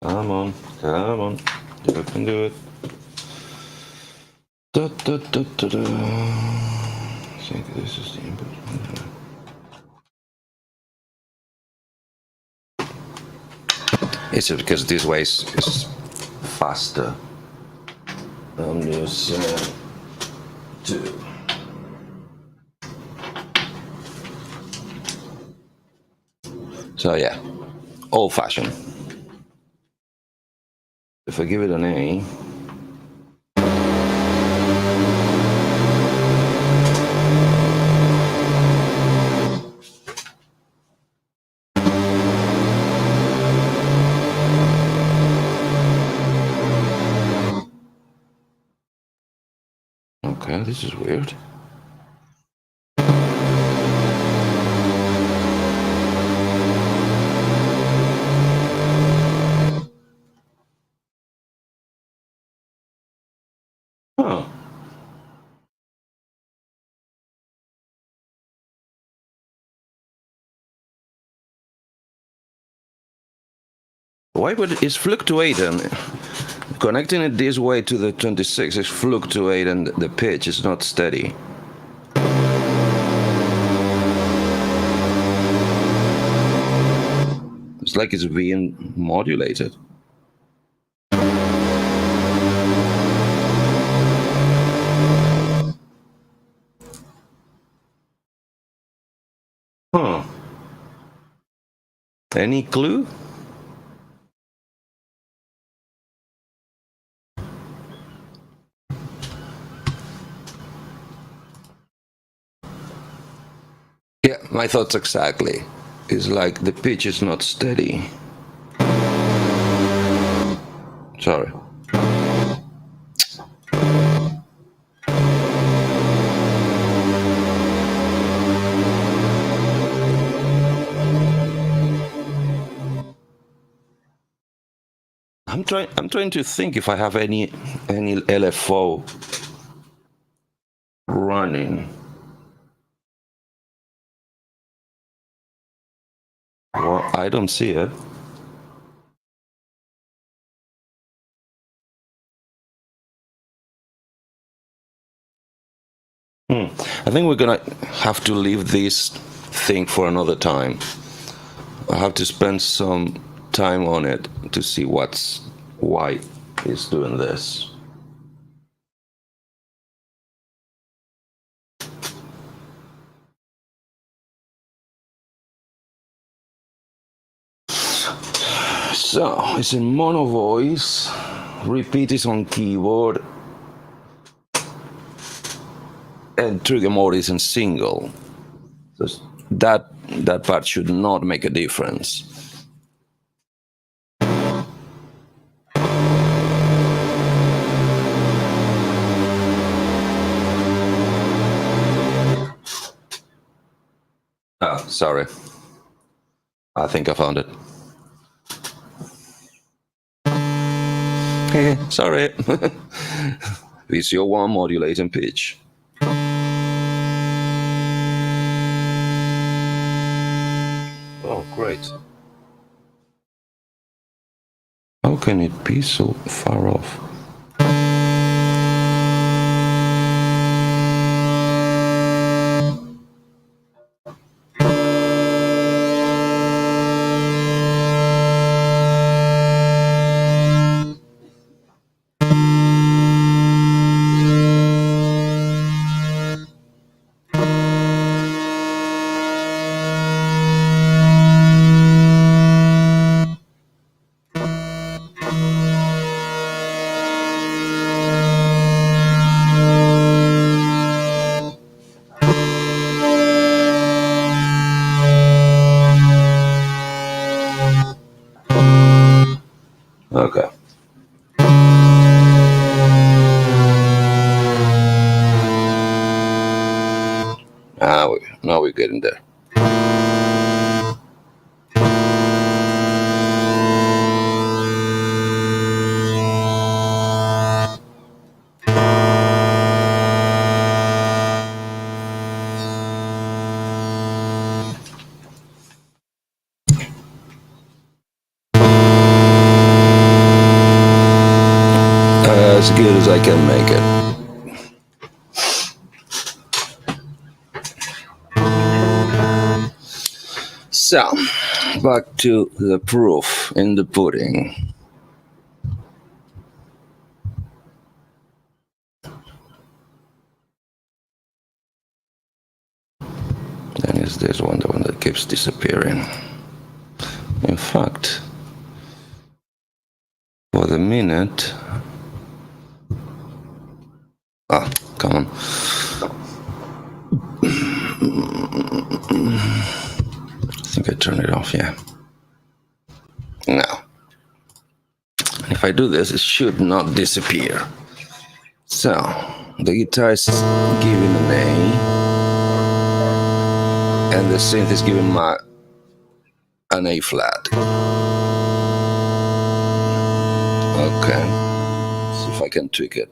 Come on, come on. You can do it. Da, da, da, da, da. I think this is the input. It's because this way is faster. I'm just two. So yeah, old fashioned. If I give it an A, okay, this is weird. Huh. Why would it's fluctuating? Connecting it this way to the 26 is fluctuating. The pitch is not steady. It's like it's being modulated. Huh. Any clue? Yeah, my thoughts exactly. It's like the pitch is not steady. Sorry. I'm trying to think if I have any LFO running. Well, I don't see it. I think we're gonna have to leave this thing for another time. I have to spend some time on it to see why it's doing this. So it's in mono voice. Repeat is on keyboard. and trigger mode is in single. So that part should not make a difference. Oh, sorry. I think I found it. Sorry. This your one modulating pitch. Oh, great. How can it be so far off? Okay. Now we're getting there. As good as I can make it. So, back to the proof in the pudding. Then is this one, the one that keeps disappearing. In fact, for the minute, come on. I think I turned it off, yeah. Now, if I do this, it should not disappear. So, the guitar is giving an A, and the synth is giving an A flat. Okay, see if I can tweak it.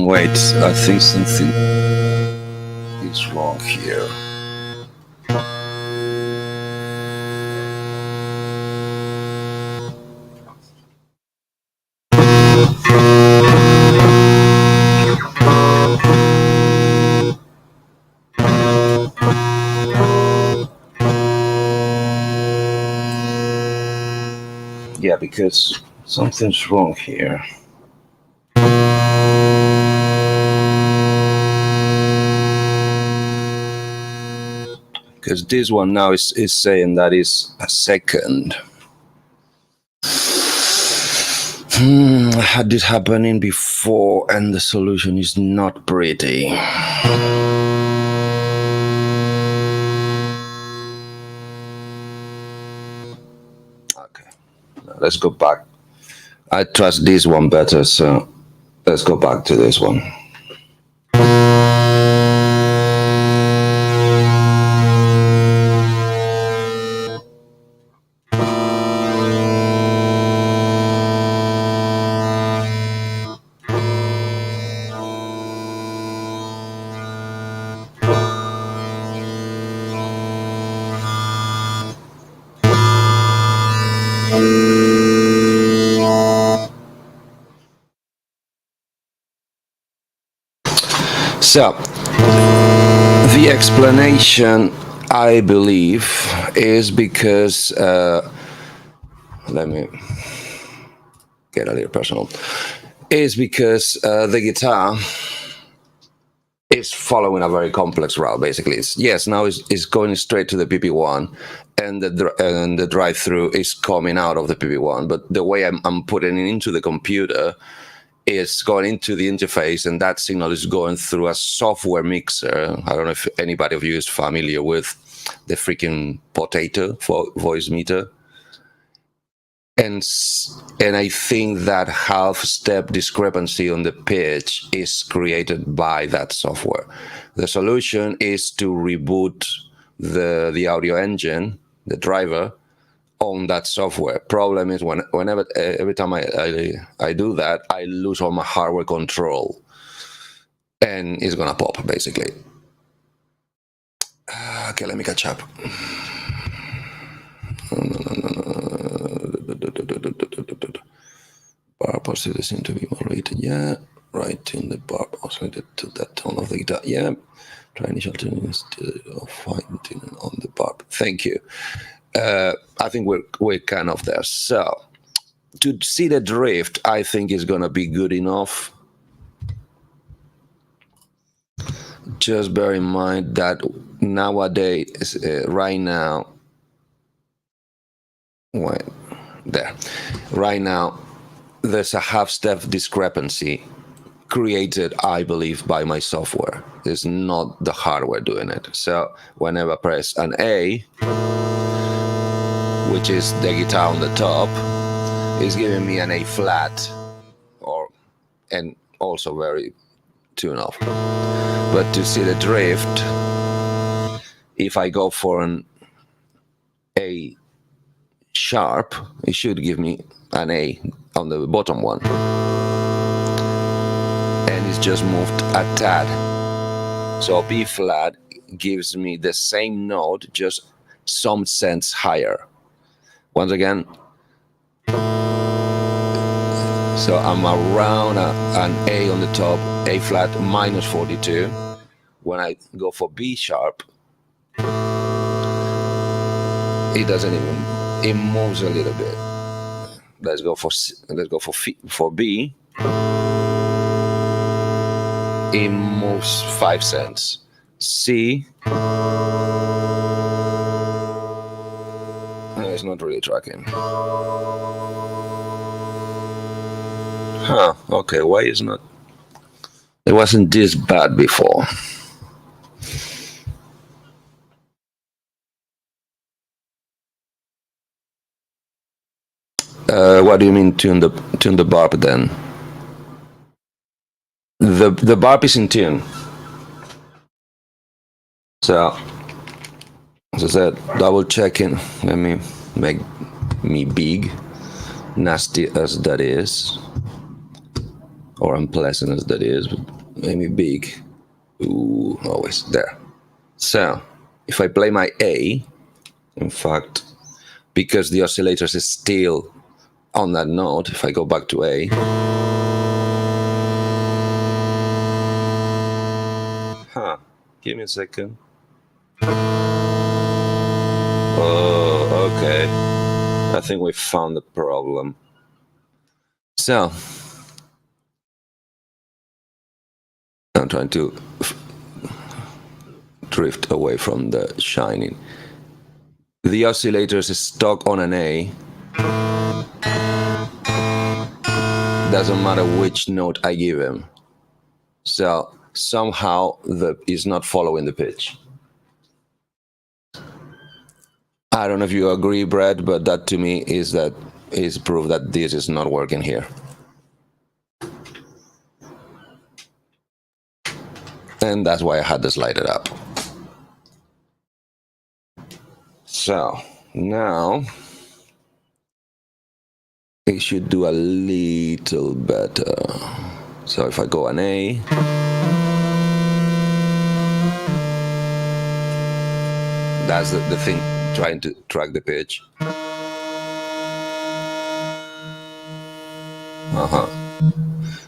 Wait, I think something is wrong here. Yeah, because something's wrong here. Because this one now is saying that is a second. I had this happening before, and the solution is not pretty. Okay, now let's go back. I trust this one better, so let's go back to this one. So, the explanation, I believe, is because, let me get a little personal, is because the guitar is following a very complex route. Basically, it's going straight to the PP1, and the drive-through is coming out of the PP1. But the way I'm putting it into the computer is going into the interface, and that signal is going through a software mixer. I don't know if anybody of you is familiar with the freaking potato voice meter. And I think that half-step discrepancy on the pitch is created by that software. The solution is to reboot the audio engine, the driver, on that software. Problem is every time I do that, I lose all my hardware control, and it's gonna pop basically. Okay, let me catch up. Bar oscillator seem to be moderated. Yeah, right in the bar oscillated to that tone of the guitar. Yeah, try initial tuning instead of fine tuning on the bar. Thank you. I think we're kind of there. So to see the drift, I think is gonna be good enough. Just bear in mind that nowadays, right now, right now, there's a half-step discrepancy created, I believe, by my software. It's not the hardware doing it. So whenever I press an A, which is the guitar on the top, is giving me an A flat, and also very tune off. But to see the drift, if I go for an A sharp, it should give me an A on the bottom one, and it's just moved a tad. So B flat gives me the same note, just some cents higher. Once again, so I'm around an A on the top, A flat minus 42. When I go for B sharp, it doesn't even, it moves a little bit. Let's go for B. It moves 5 cents. C, it's not really tracking. Huh, okay, why is not? It wasn't this bad before. What do you mean tune the barb then? The barb is in tune. So, as I said, double checking. Let me make me big, nasty as that is, or unpleasant as that is, but make me big. Ooh, always there. So, if I play my A, in fact, because the oscillator is still on that note, if I go back to A, give me a second. Oh, okay. I think we found the problem. So, I'm trying to drift away from the shining. The oscillator is stuck on an A. Doesn't matter which note I give him. So somehow he's not following the pitch. I don't know if you agree, Brad, but that to me is proof that this is not working here. And that's why I had to slide it up. So now it should do a little better. So if I go an A, that's the thing, trying to track the pitch.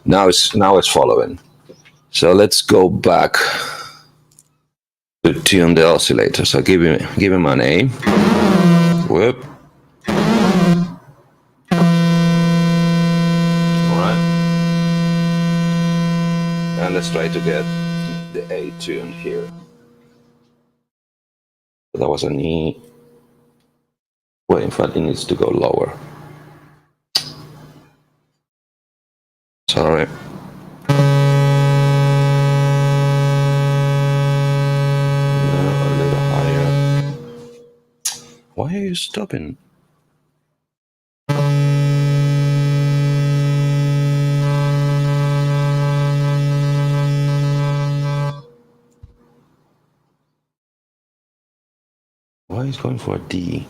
Now it's following. So let's go back to tune the oscillator. So give him an A. Whoop. And let's try to get the A tuned here. That was an E. Well, in fact, it needs to go lower. Sorry. No, a little higher. Why are you stopping? Why is going for a D?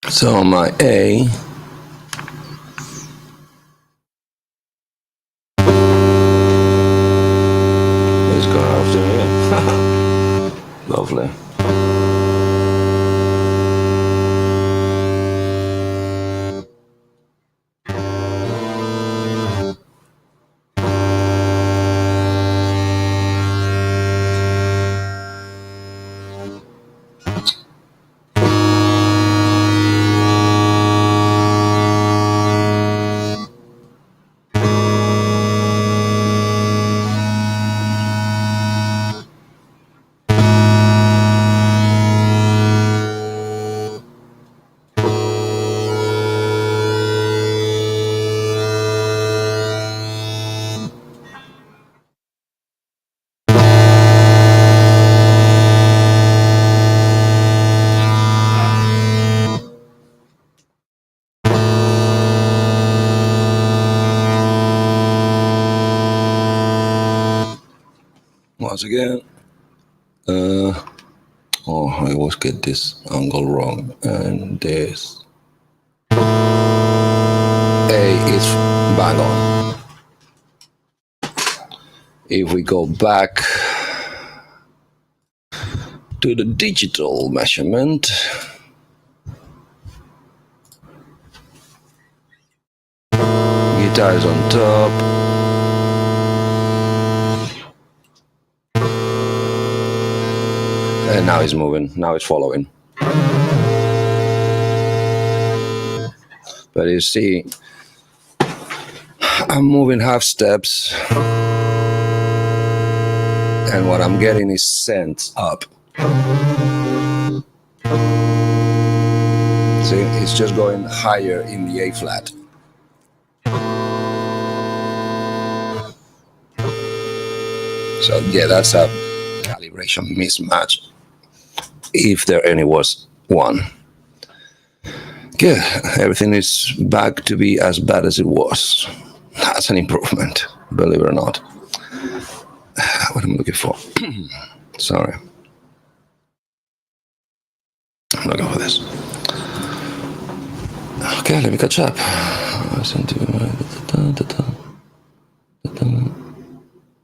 So my A is going after here. Lovely. Once again, oh, I always get this angle wrong, and this A is bang on. If we go back to the digital measurement, guitar is on top. And now it's moving, now it's following. But you see, I'm moving half steps, and what I'm getting is cents up. See, it's just going higher in the A flat. So yeah, that's a calibration mismatch, if there any was one. Good, everything is back to be as bad as it was. That's an improvement, believe it or not. What am I looking for? Sorry. I'm looking for this. Okay, let me catch up.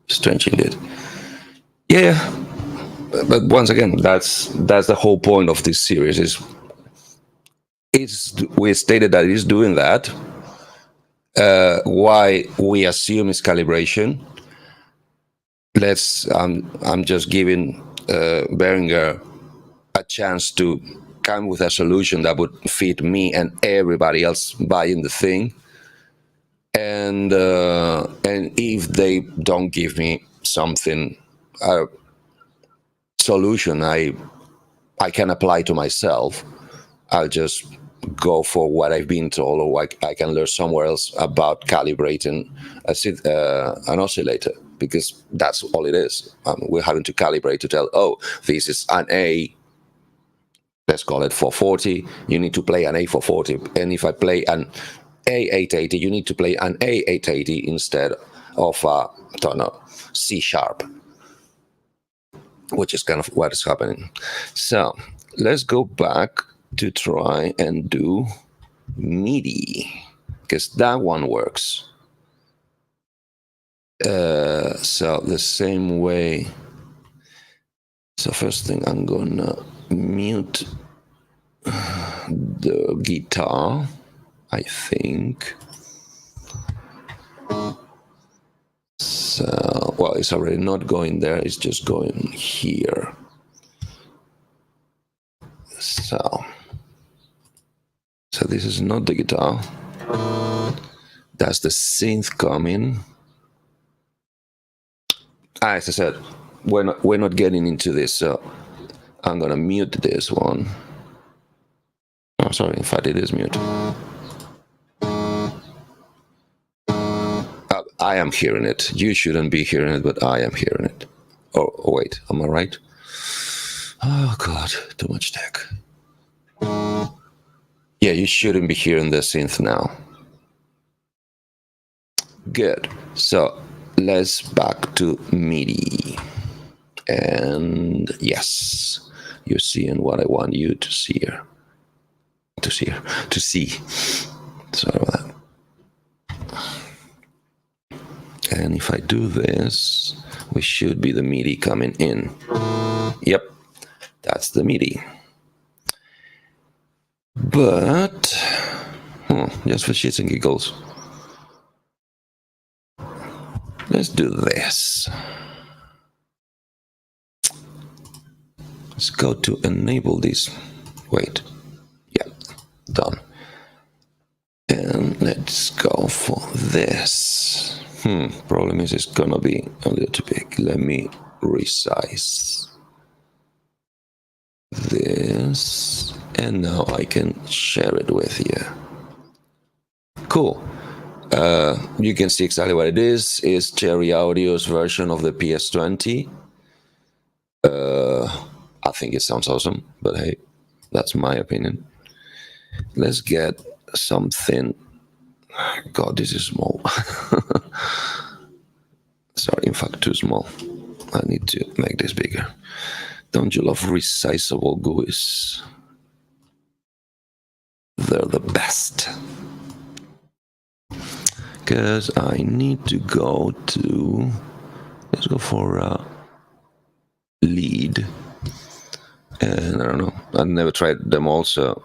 Strange indeed. Yeah, but once again, that's the whole point of this series. We stated that it's doing that. Why we assume it's calibration. I'm just giving Behringer a chance to come with a solution that would fit me and everybody else buying the thing. And if they don't give me something, a solution I can apply to myself, I'll just go for what I've been told, or I can learn somewhere else about calibrating an oscillator, because that's all it is. We're having to calibrate to tell, oh, this is an A, let's call it 440, you need to play an A 440, and if I play an A880, you need to play an A880 instead of I don't know, C sharp, which is kind of what is happening. So let's go back to try and do MIDI, because that one works. So the same way. So first thing, I'm gonna mute the guitar, I think. So, well, it's already not going there, it's just going here. So this is not the guitar. That's the synth coming. As I said, we're not getting into this, so I'm gonna mute this one. Oh, sorry, in fact, it is mute. I am hearing it. You shouldn't be hearing it, but I am hearing it. Oh wait, am I right? Oh God, too much tech. Yeah, you shouldn't be hearing the synth now. Good. So let's back to MIDI. And yes, you're seeing what I want you to see here. To see. Sorry about that. And if I do this, we should be the MIDI coming in. Yep, that's the MIDI. But, just for shits and giggles, let's do this. Let's go to enable this. Wait, yeah, done. And let's go for this. Problem is it's gonna be a little too big. Let me resize this, and now I can share it with you. Cool. You can see exactly what it is. It's Cherry Audio's version of the PS20. I think it sounds awesome, but hey, that's my opinion. Let's get something. God, this is small. Sorry, in fact, too small. I need to make this bigger. Don't you love resizable GUIs? They're the best. Because I need to go to, let's go for lead. And I don't know, I've never tried them all, so.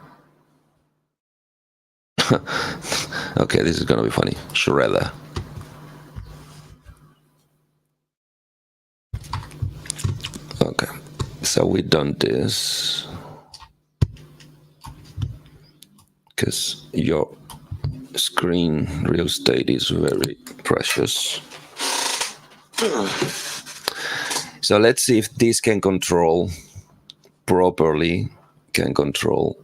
Okay, this is gonna be funny. Shredder. Okay, so we've done this. Because your screen real estate is very precious. So let's see if this can control properly, can control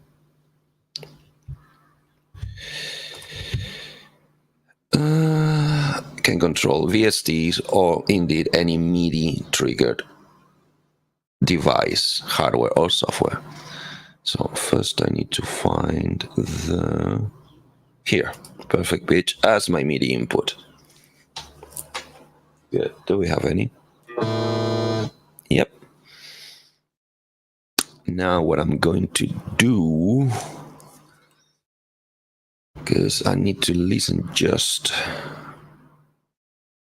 VSTs or indeed any MIDI triggered device, hardware or software. So first I need to find here, perfect pitch as my MIDI input. Good. Do we have any? Yep. Now what I'm going to do, because I need to listen just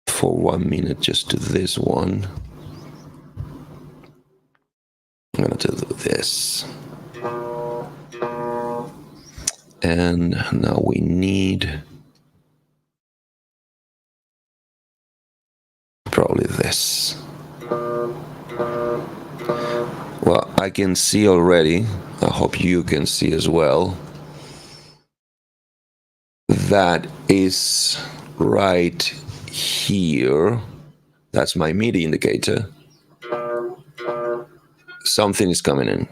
for 1 minute just to this one. I'm gonna do this. And now we need probably this. Well, I can see already, I hope you can see as well, that is right here. That's my MIDI indicator. Something is coming in.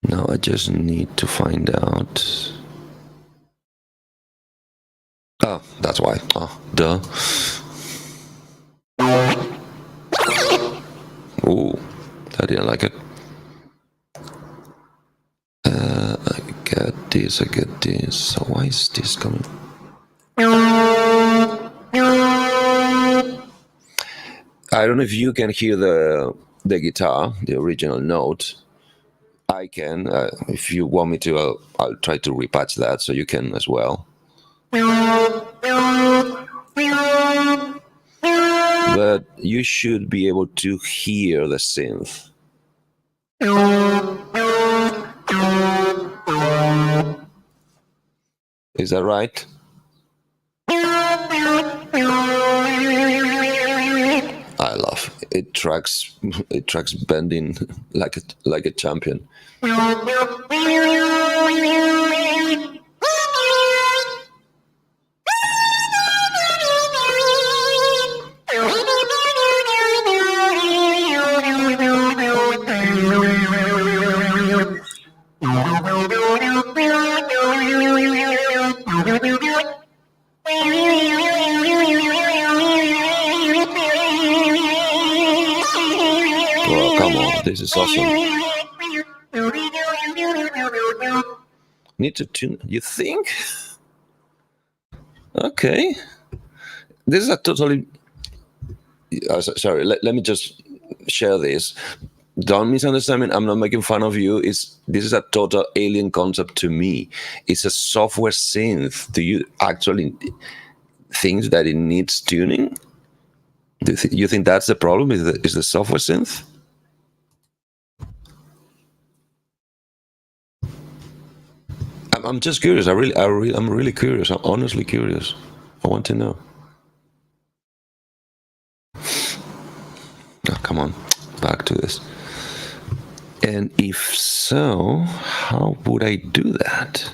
Now I just need to find out. Oh, that's why. Oh, duh. Ooh, I didn't like it. I get this. So why is this coming? I don't know if you can hear the guitar, the original note. I can. If you want me to, I'll try to repatch that so you can as well. But you should be able to hear the synth. Is that right? I love it. It tracks bending like a champion. Oh, come on, this is awesome. Need to tune, you think? Okay. This is a totally... sorry, let me just share this. Don't misunderstand me. I'm not making fun of you. This is a total alien concept to me. It's a software synth. Do you actually think that it needs tuning? Do you think that's the problem? Is the software synth? I'm just curious. I'm really curious. I'm honestly curious. I want to know. Oh, come on, back to this. And if so, how would I do that?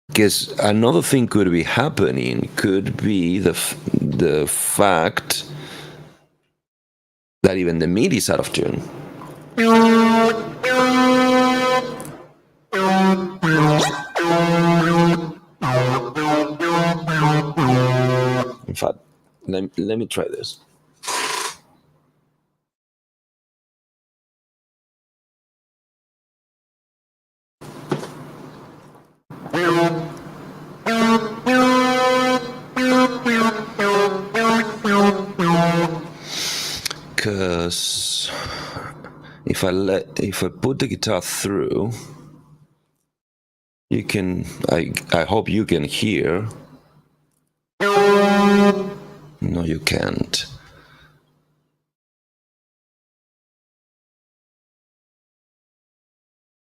Because another thing could be happening, could be the fact that even the MIDI is out of tune. In fact, let me try this. Because if I put the guitar through, you can, I hope you can hear. No, you can't.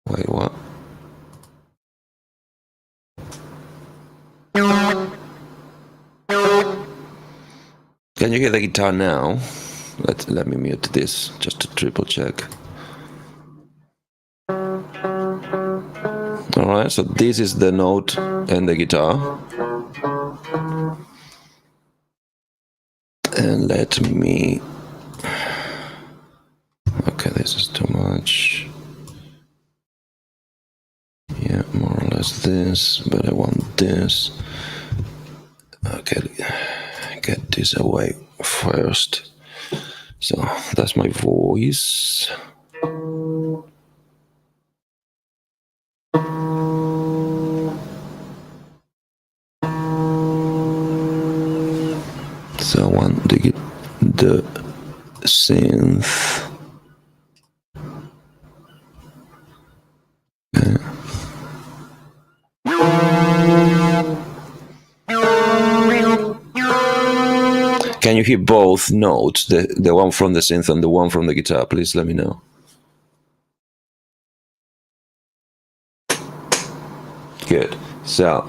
Wait, what? Can you hear the guitar now? Let me mute this just to triple check. All right, so this is the note and the guitar. And let me... Okay, this is too much. Yeah, more or less this, but I want this. Okay, get this away first. So that's my voice. So I want to get the synth. Okay. Can you hear both notes, the one from the synth and the one from the guitar? Please let me know. Good. So,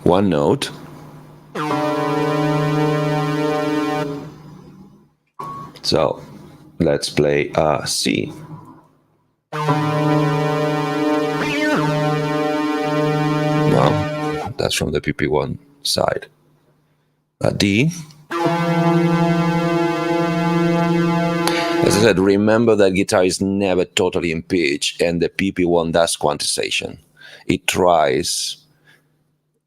one note. So, let's play C. Well, that's from the PP1 side. D. As I said, remember that guitar is never totally in pitch, and the PP1 does quantization. It tries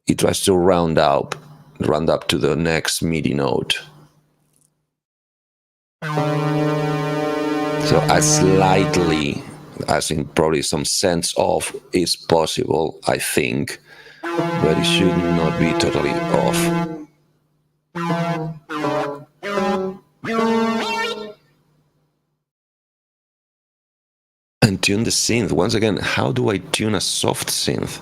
to round up to the next MIDI note. So as slightly, as in probably some sense of, is possible, I think, but it should not be totally off. tune the synth. Once again, how do I tune a soft synth?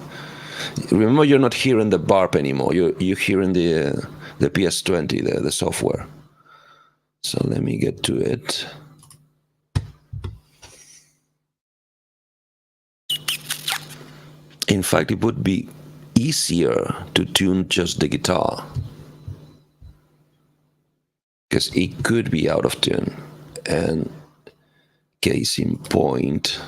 Remember, you're not hearing the barp anymore. You're hearing the PS20, the software. So let me get to it. In fact, it would be easier to tune just the guitar, because it could be out of tune. And case in point,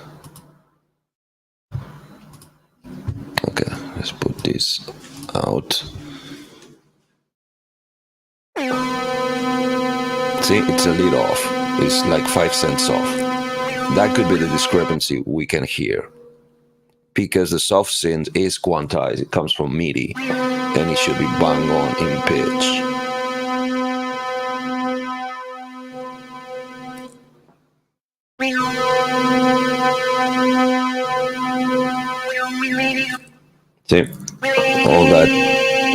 okay, let's put this out. See, it's a little off. It's like 5 cents off. That could be the discrepancy we can hear, because the soft synth is quantized. It comes from MIDI, and it should be bang on in pitch. See, all that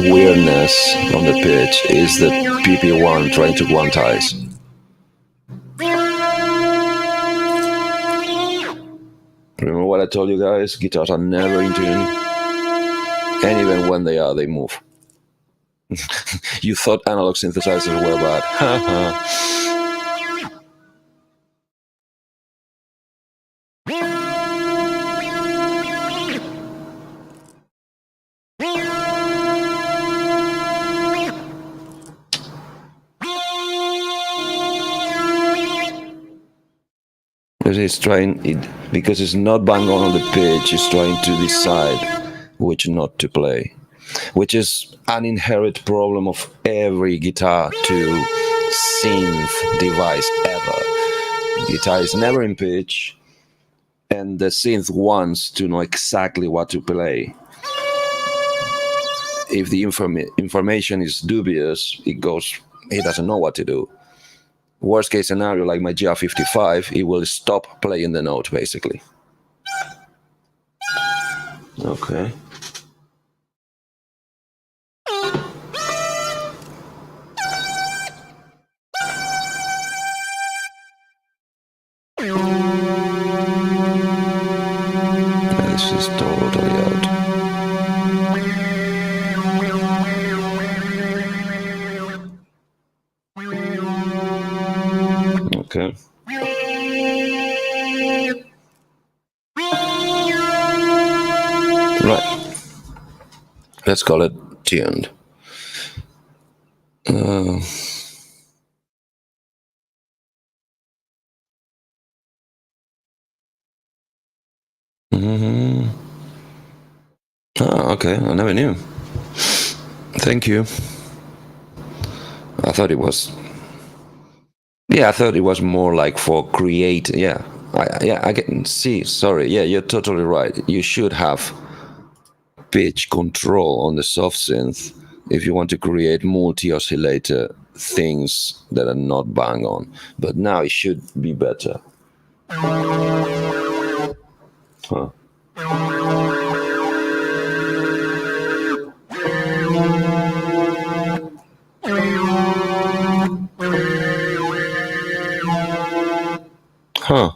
weirdness on the pitch is the PP1 trying to quantize. Remember what I told you guys? Guitars are never in tune, and even when they are, they move. You thought analog synthesizers were bad. It's trying it, because it's not bang on the pitch. It's trying to decide which note to play, which is an inherent problem of every guitar to synth device ever. Guitar is never in pitch, and the synth wants to know exactly what to play. If the information is dubious, it doesn't know what to do. Worst case scenario, like my GR55, it will stop playing the note, basically. Okay. This is totally out. Okay. Right. Let's call it tuned. Oh, okay. I never knew. Thank you. I thought it was. Yeah, I thought it was more like for create. Yeah, I can see. Sorry. Yeah, you're totally right. You should have pitch control on the soft synth if you want to create multi-oscillator things that are not bang on. But now it should be better. Huh. Huh.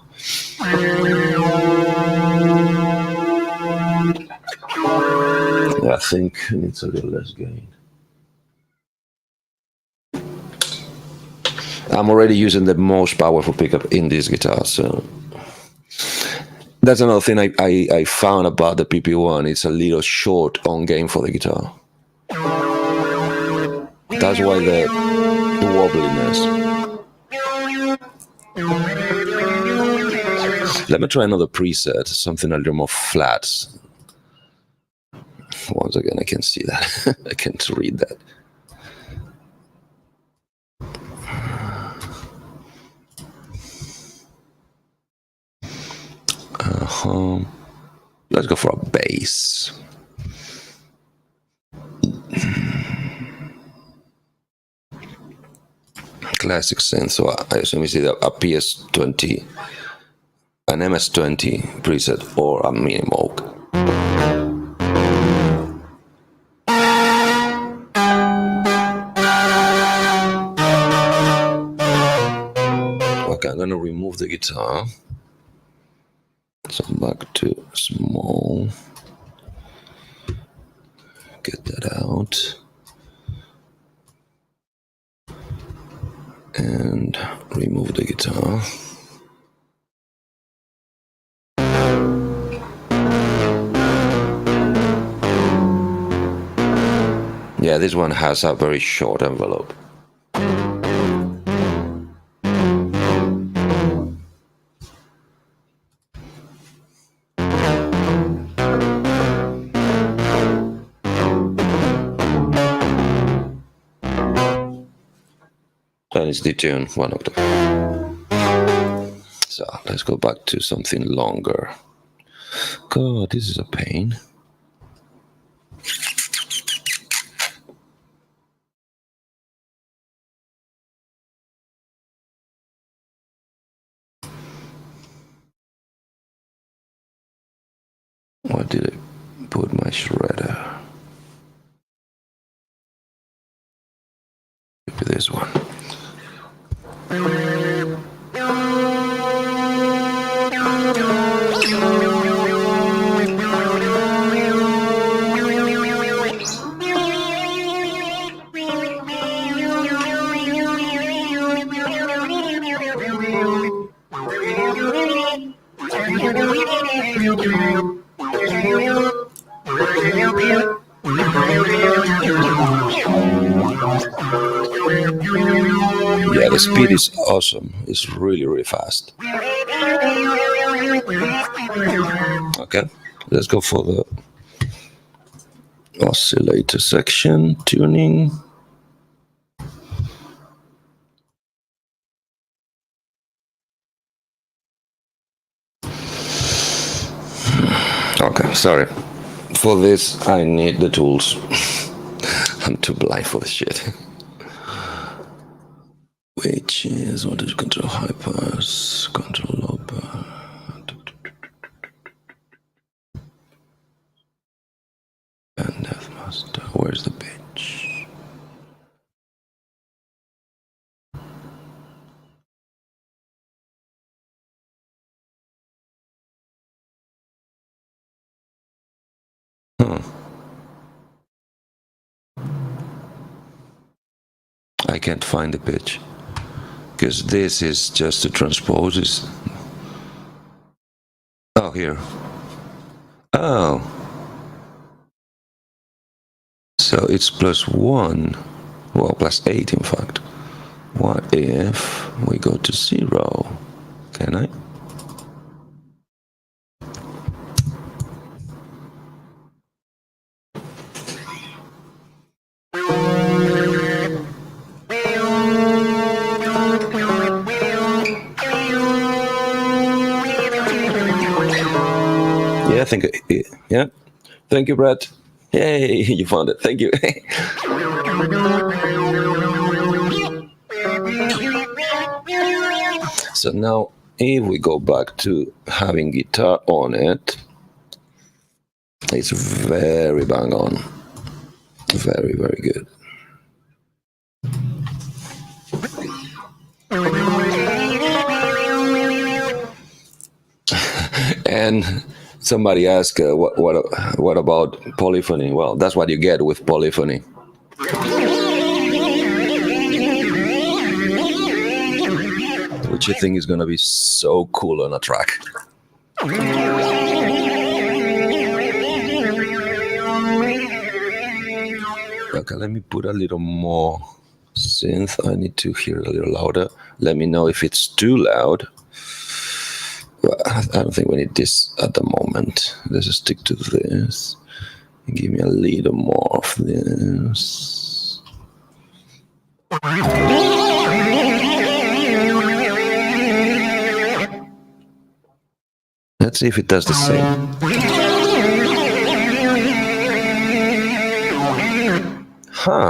Yeah, I think it needs a little less gain. I'm already using the most powerful pickup in this guitar, so that's another thing I found about the PP1. It's a little short on gain for the guitar. That's why the wobbliness. Let me try another preset, something a little more flat. Once again, I can see that. I can't read that. Let's go for a bass. Classic synth. So I assume you see a PS20, an MS20 preset, or a mini Moog. Okay, I'm gonna remove the guitar. So back to small. Get that out. And remove the guitar. Yeah, this one has a very short envelope. And it's detuned one octave. So let's go back to something longer. God, this is a pain. Where did I put my shredder? Maybe this one. Yeah, the speed is awesome. It's really, really fast. Okay, let's go for the oscillator section, tuning. Okay, sorry. For this, I need the tools. I'm too blind for this shit. Which is, what is control high pass, control low pass. And F master, where's the pitch? I can't find the pitch. Because this is just to transpose this. Oh, here. Oh. So it's +1. Well, +8 in fact. What if we go to 0? Can I? Yeah, I think, yeah. Thank you, Brett. Yay, you found it. Thank you. So now, if we go back to having guitar on it, it's very bang on. Very, very good. And somebody asked, what about polyphony? Well, that's what you get with polyphony. Which I think is going to be so cool on a track. Okay, let me put a little more synth. I need to hear it a little louder. Let me know if it's too loud. I don't think we need this at the moment. Let's just stick to this. Give me a little more of this. Let's see if it does the same.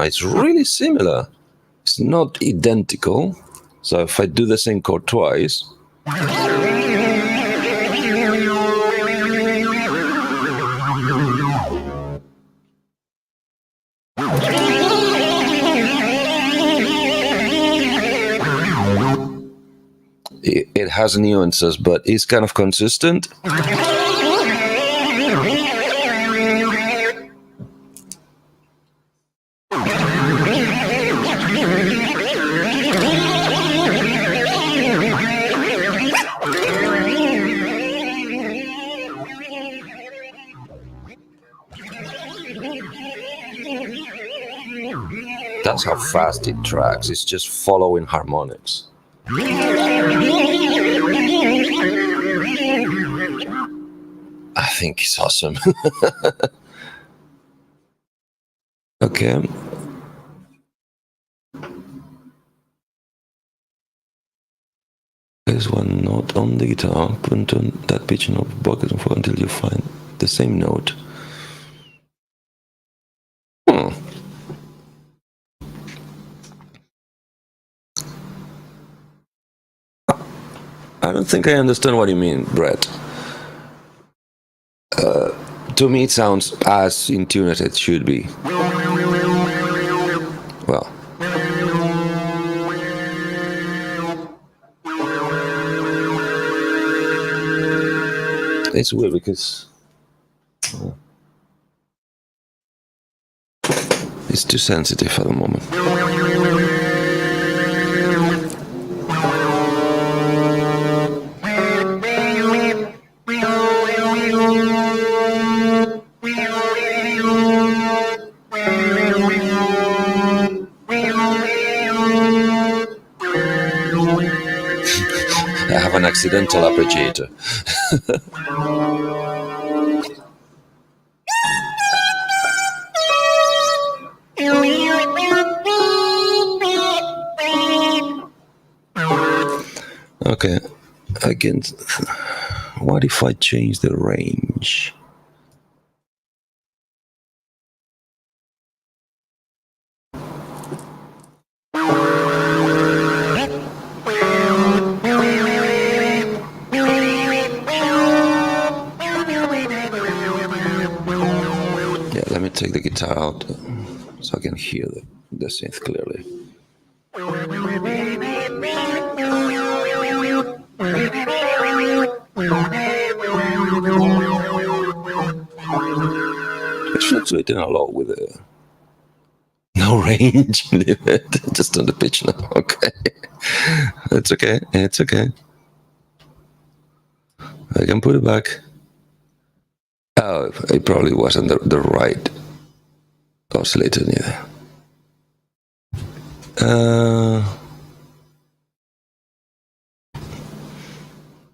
It's really similar. It's not identical. So if I do the same chord twice, it has nuances, but it's kind of consistent. That's how fast it tracks. It's just following harmonics. I think it's awesome. Okay. There's one note on the guitar. Put on that pitch note, bucket and forth until you find the same note. I don't think I understand what you mean, Brett. To me, it sounds as in tune as it should be. Well, it's weird because it's too sensitive at the moment. I have an accidental arpeggiator. Okay, again, what if I change the range? Yeah, let me take the guitar out so I can hear the synth clearly. It's fluctuating a lot with no range. Leave it just on the pitch now. Okay, it's okay. It's okay. I can put it back. Oh, it probably wasn't the right oscillator neither.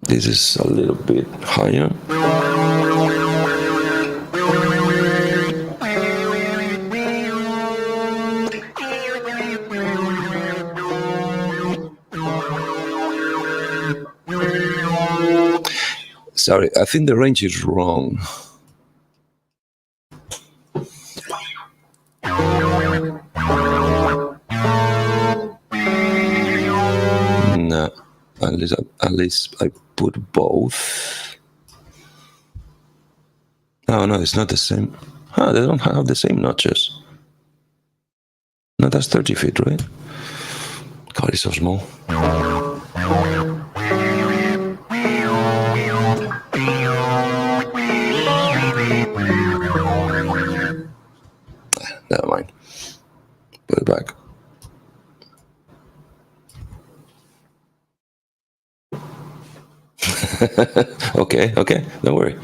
This is a little bit higher. Sorry, I think the range is wrong. No, at least I put both. Oh no, it's not the same. Huh, they don't have the same notches. No, that's 30 feet, right? God, it's so small. Never mind. Put it back. Okay, don't worry.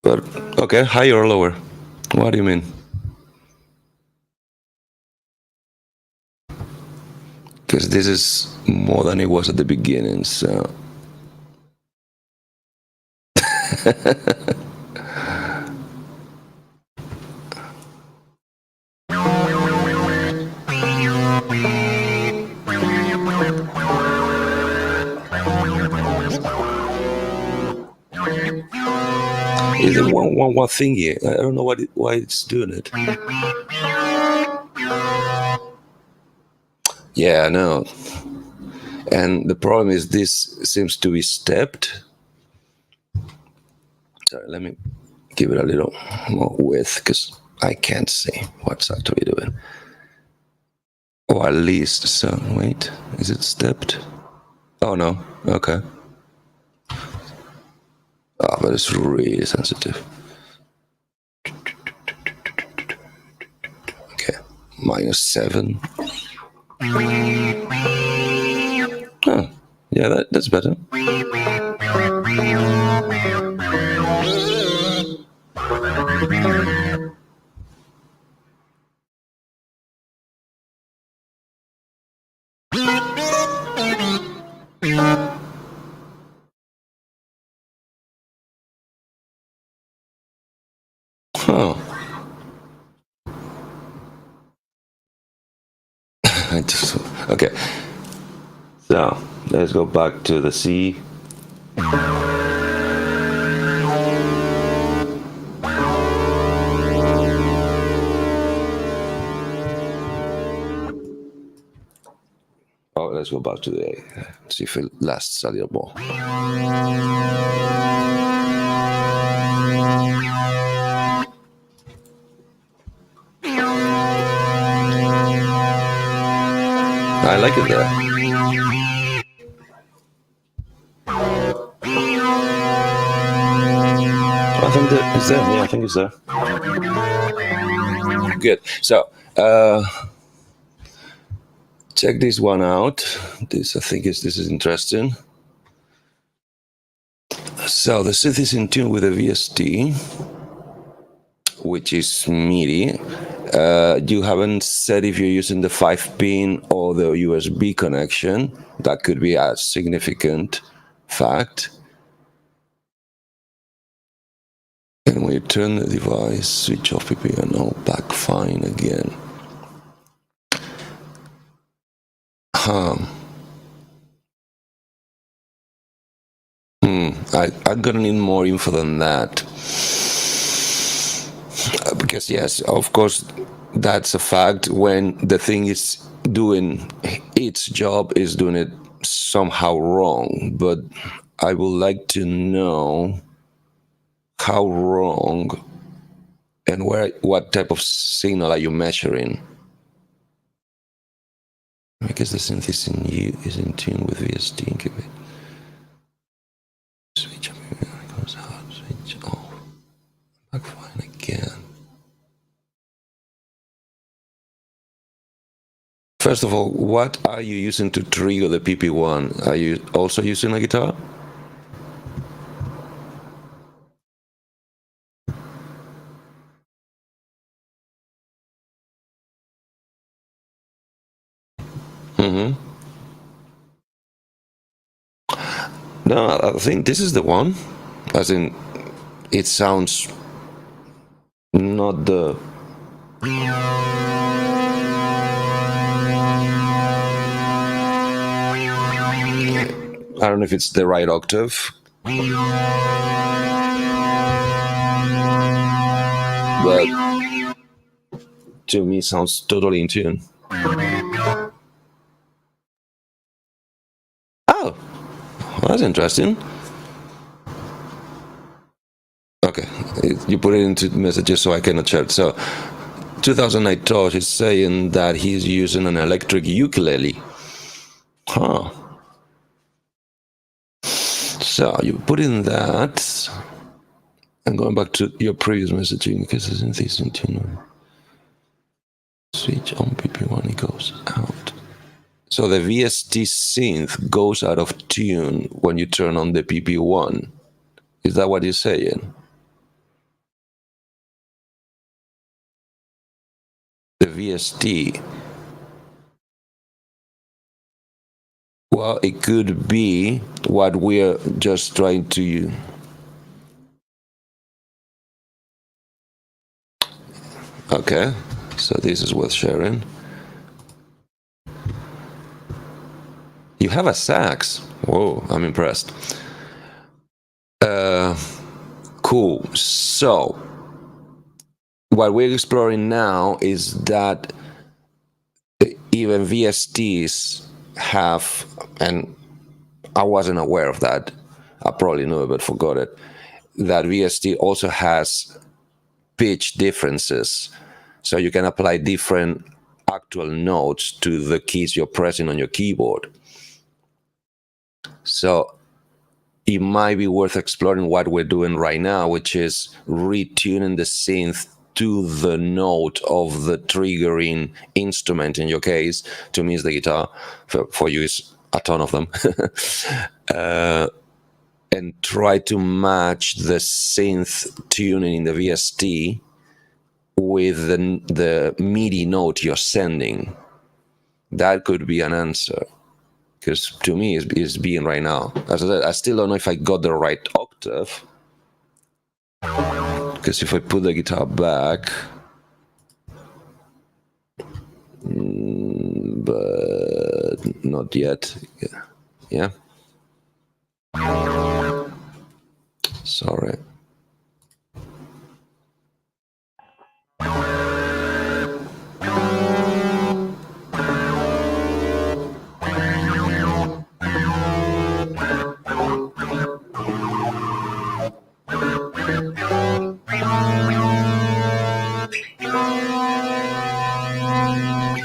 But, okay, higher or lower? What do you mean? Because this is more than it was at the beginning, so... It's a one thingy. I don't know why it's doing it. Yeah, I know. And the problem is this seems to be stepped. Sorry, let me give it a little more width because I can't see what's actually doing. Or at least, so wait, is it stepped? Oh no, okay. Ah, but it's really sensitive. Okay, -7. Oh, yeah, that's better. Oh, I just okay. So let's go back to the C. Oh, let's go back to the A. See if it lasts a little more. I like it there. I think that is there. Yeah, I think it's there. Good. So check this one out. This I think this is interesting. So the synth is in tune with the VST, which is MIDI. You haven't said if you're using the 5-pin or the USB connection. That could be a significant fact. And when you turn the device, switch off PP1, oh, back fine again. I'm gonna need more info than that. Because yes, of course, that's a fact. When the thing is doing its job, is doing it somehow wrong. But I would like to know how wrong and what type of signal are you measuring? Because the synth is in tune with VST. Switch goes out, switch off. Back fine again. First of all, what are you using to trigger the PP1? Are you also using a guitar? No, I think this is the one. As in, it sounds not the. I don't know if it's the right octave. But to me, sounds totally in tune. Oh, that's interesting. Okay, you put it into messages so I cannot chat. So, 2008 Tosh is saying that he's using an electric ukulele. Huh. So you put in that. And going back to your previous messaging, because isn't this in tune? Switch on PP1, it goes out. So the VST synth goes out of tune when you turn on the PP1. Is that what you're saying? The VST. Well, it could be what we're just trying to. Okay, so this is worth sharing. You have a sax. Whoa, I'm impressed. Cool. So, what we're exploring now is that even VSTs have, and I wasn't aware of that. I probably knew it, but forgot it. That VST also has pitch differences. So you can apply different actual notes to the keys you're pressing on your keyboard. So it might be worth exploring what we're doing right now, which is retuning the synth to the note of the triggering instrument. In your case, to me, is the guitar. For you, is a ton of them. And try to match the synth tuning in the VST with the MIDI note you're sending. That could be an answer. Because to me, is being right now. As I said, I still don't know if I got the right octave. Because if I put the guitar back, but not yet. Yeah. Sorry.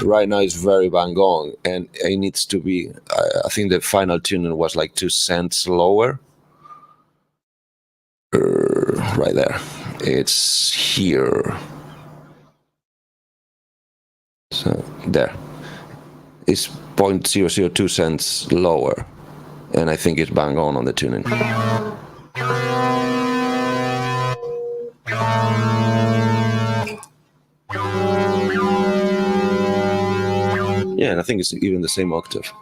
Right now it's very bang on, and it needs to be, I think the final tuning was like 2 cents lower. Right there. It's here. So there. It's 0.002 cents lower, and I think it's bang on the tuning. Yeah, and I think it's even the same octave.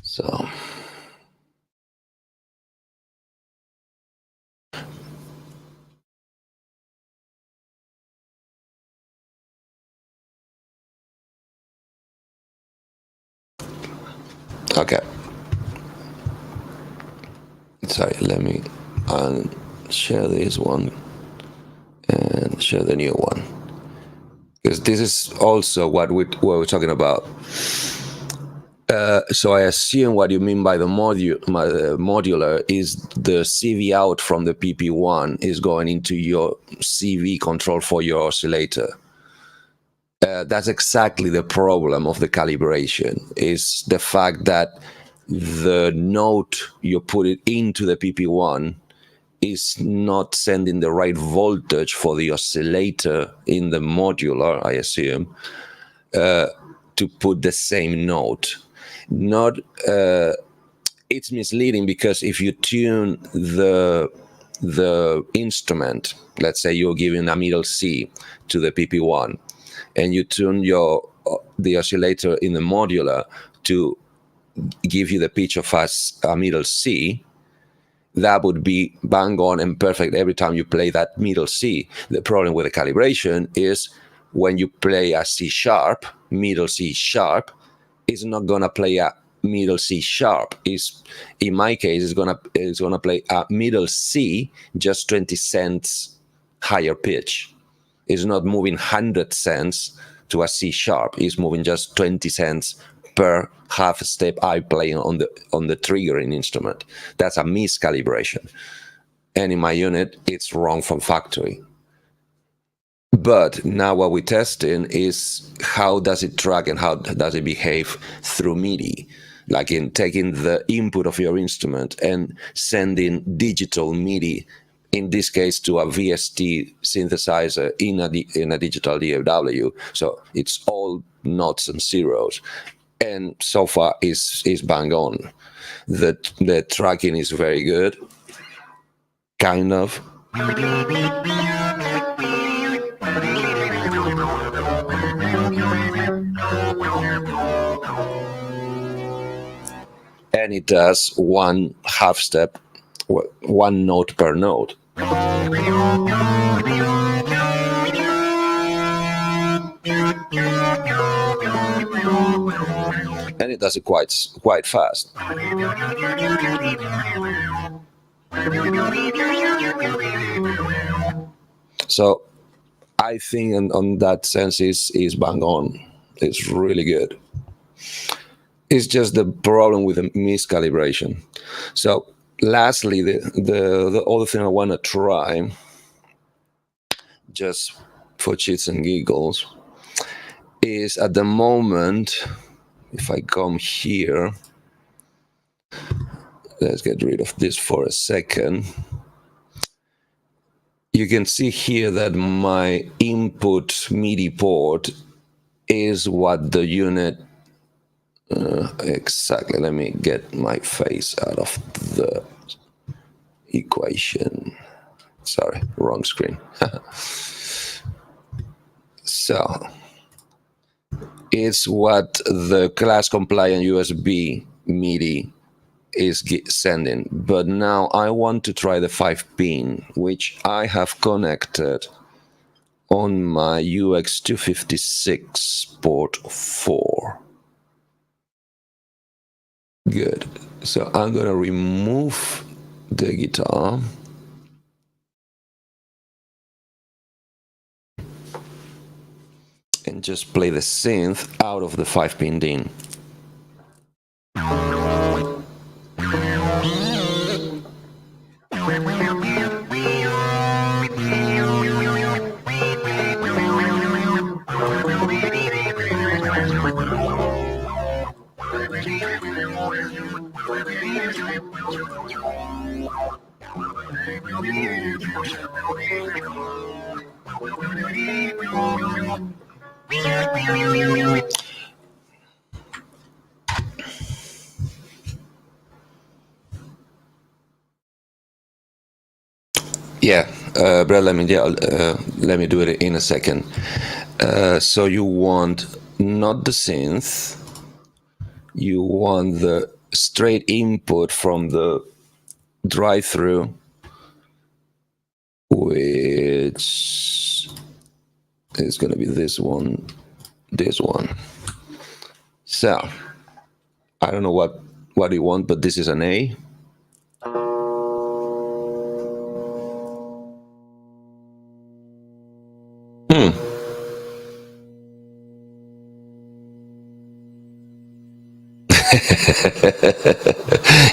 So okay. Sorry, let me share this one and share the new one. Because this is also what we're talking about. So I assume what you mean by the modular is the CV out from the PP1 is going into your CV control for your oscillator. That's exactly the problem of the calibration, is the fact that the note you put it into the PP1 is not sending the right voltage for the oscillator in the modular, I assume, to put the same note. It's misleading, because if you tune the instrument, let's say you're giving a middle C to the PP1, and you tune the oscillator in the modular to give you the pitch of a middle C, that would be bang on and perfect every time you play that middle C. The problem with the calibration is when you play a C sharp, middle C sharp, it's not gonna play a middle C sharp. In my case, it's gonna play a middle C, just 20 cents higher pitch. It's not moving 100 cents to a C sharp. It's moving just 20 cents per half step I play on the triggering instrument. That's a miscalibration. And in my unit, it's wrong from factory. But now what we're testing is how does it track and how does it behave through MIDI, like in taking the input of your instrument and sending digital MIDI, in this case to a VST synthesizer in a digital DAW. So it's all knots and zeros. And so far is bang on. The tracking is very good, kind of. And it does one half step, one note per note. And it does it quite fast. So I think on that sense is bang on. It's really good. It's just the problem with the miscalibration. So lastly, the other thing I want to try, just for shits and giggles, is at the moment, if I come here, Let's get rid of this for a second. You can see here that my input MIDI port is what the unit exactly. Let me get my face out of the equation. Sorry, wrong screen. So it's what the class compliant USB MIDI is sending. But now I want to try the 5-pin, which I have connected on my UX256 port 4. Good. So I'm going to remove the guitar. And just play the synth out of the 5-pin DIN. Yeah, Brad, let me do it in a second. So you want not the synth, you want the straight input from the drive-through, which is going to be this one. So I don't know what you want, but this is an A.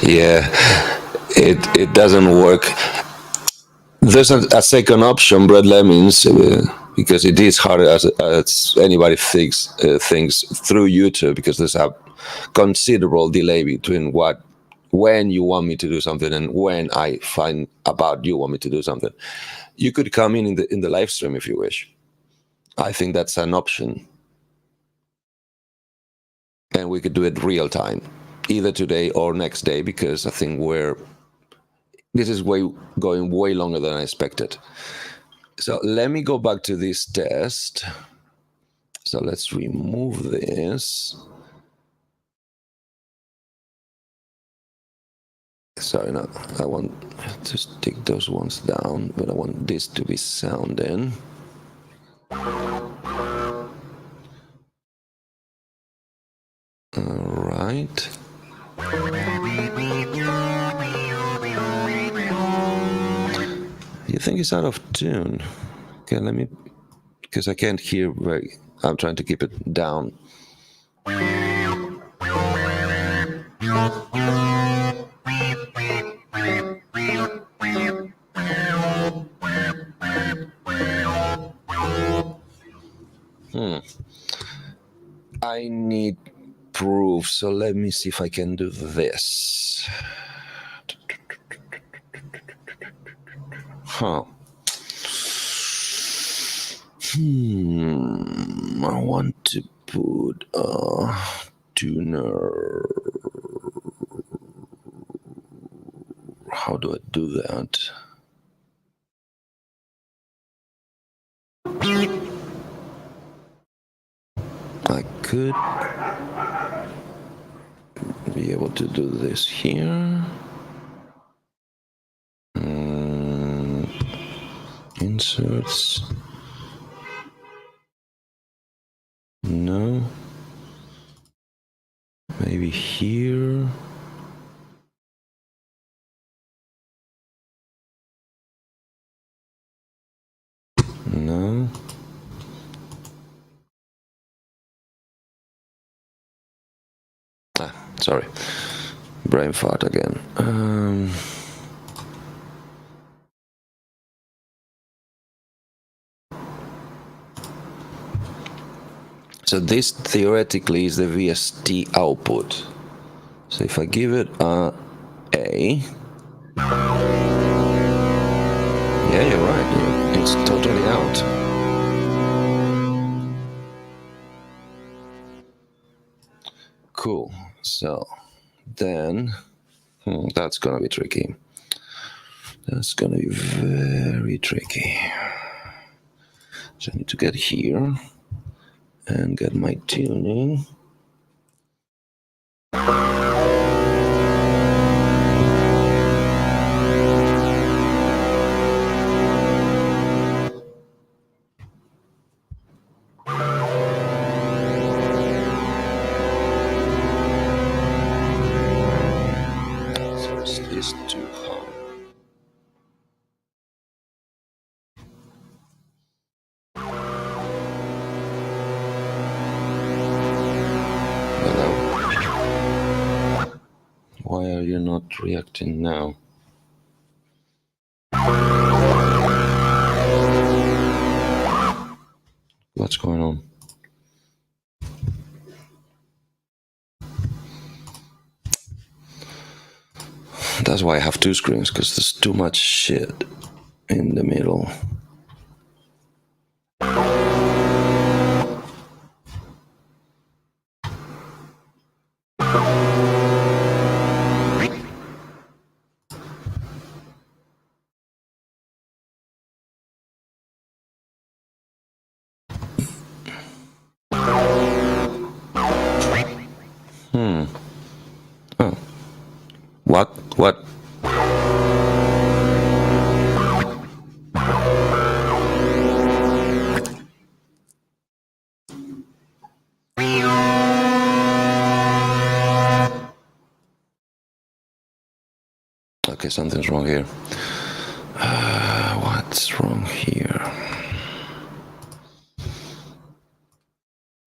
Yeah, it doesn't work. There's a second option, Brad Lemmings, because it is hard as anybody thinks through YouTube, because there's a considerable delay between when you want me to do something and when I find about you want me to do something. You could come in the live stream if you wish. I think that's an option. And we could do it real time, either today or next day, because I think this is going way longer than I expected. So let me go back to this test. So let's remove this. Sorry, no, I want to stick those ones down, but I want this to be sounding. All right. You think it's out of tune? Okay, let me, because I can't hear I'm trying to keep it down. I need proof, so let me see if I can do this. Huh. I want to put a tuner. How do I do that? I could be able to do this here. Inserts. No. Maybe here. No. Sorry. Brain fart again. So this theoretically is the VST output. So if I give it a A, yeah, you're right. It's totally out. Cool. So then, that's gonna be tricky. That's gonna be very tricky. So I need to get here and get my tuning. Is too high. Hello. Why are you not reacting now? What's going on? That's why I have two screens, because there's too much shit in the middle. Oh. What? What? Okay, something's wrong here. What's wrong here?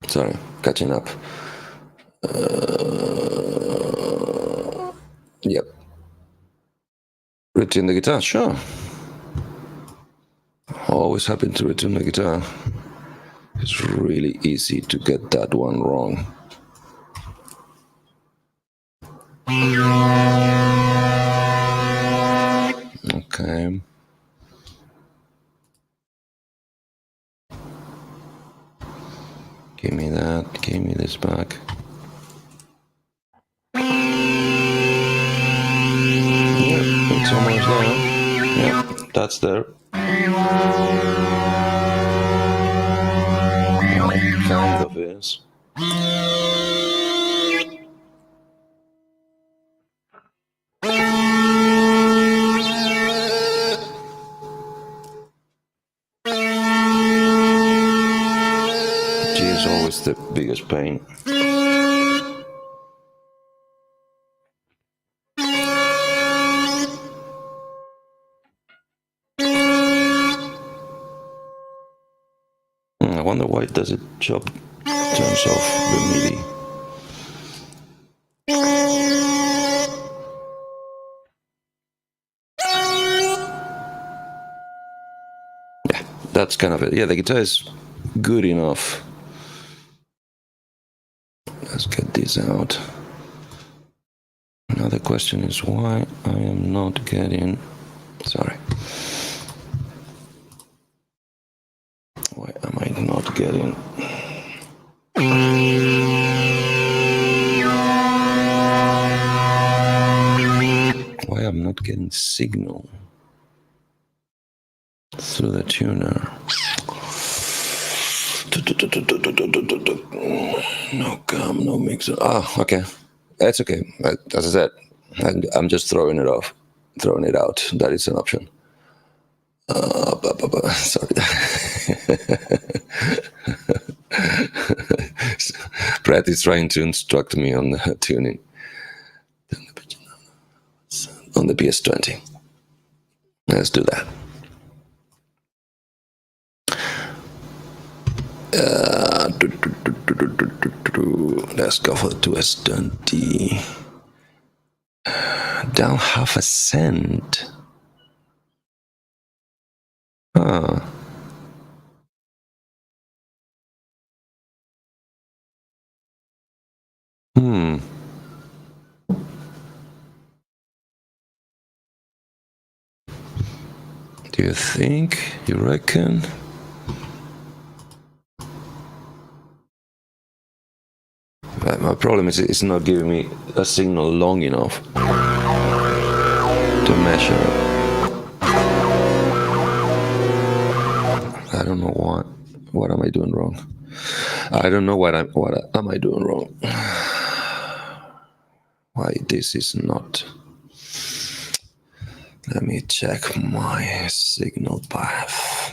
Sorry, catching up. Yep. Retune the guitar, sure. Always happy to retune the guitar. It's really easy to get that one wrong. Okay. Give me that. Give me this back. Yep, it's almost there. Yep, that's there. Well, it kind of is. G is always the biggest pain. I wonder why does it job turns off the MIDI. Yeah, that's kind of it. Yeah, the guitar is good enough. Let's get this out. Now the question is why I am not getting. Sorry. Why am I not getting? Why I'm not getting signal through the tuner? No cam, no mixer. Ah, okay. That's okay. As I said, I'm just throwing it out. That is an option. Sorry. Brett is trying to instruct me on the tuning on the PS20. Let's do that. Let's go for the 2S20. Down half a cent. Huh. Do you think? You reckon? But my problem is it's not giving me a signal long enough to measure it. I don't know what. What am I doing wrong? I don't know what am I doing wrong? Why this is not? Let me check my signal path.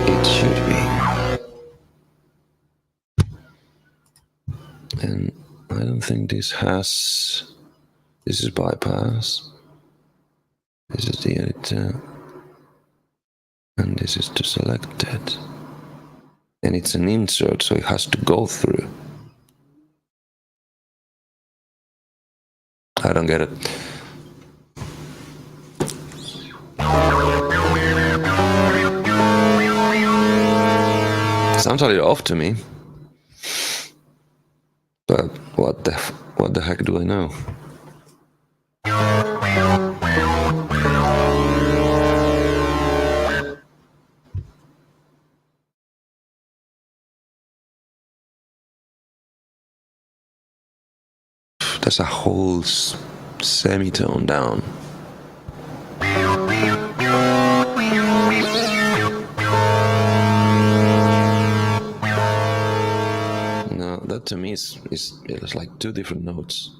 It should be. And I don't think this has. This is bypass. This is the editor. And this is to select it. And it's an insert, so it has to go through. I don't get it. Sounds a little off to me. But what the heck do I know? There's a whole semitone down. No, that to me is like two different notes.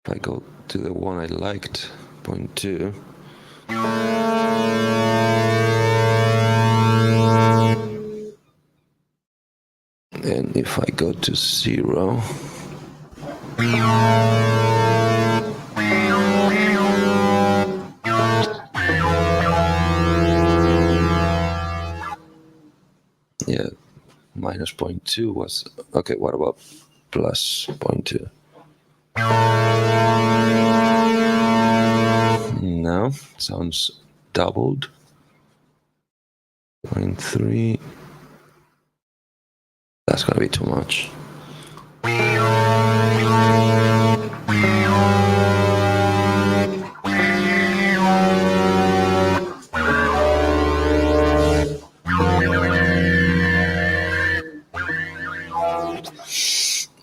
If I go to the one I liked, 0.2. And if I go to 0, yeah, minus 0.2 was okay. What about plus 0.2? No, sounds doubled. 0.3. That's gonna be too much.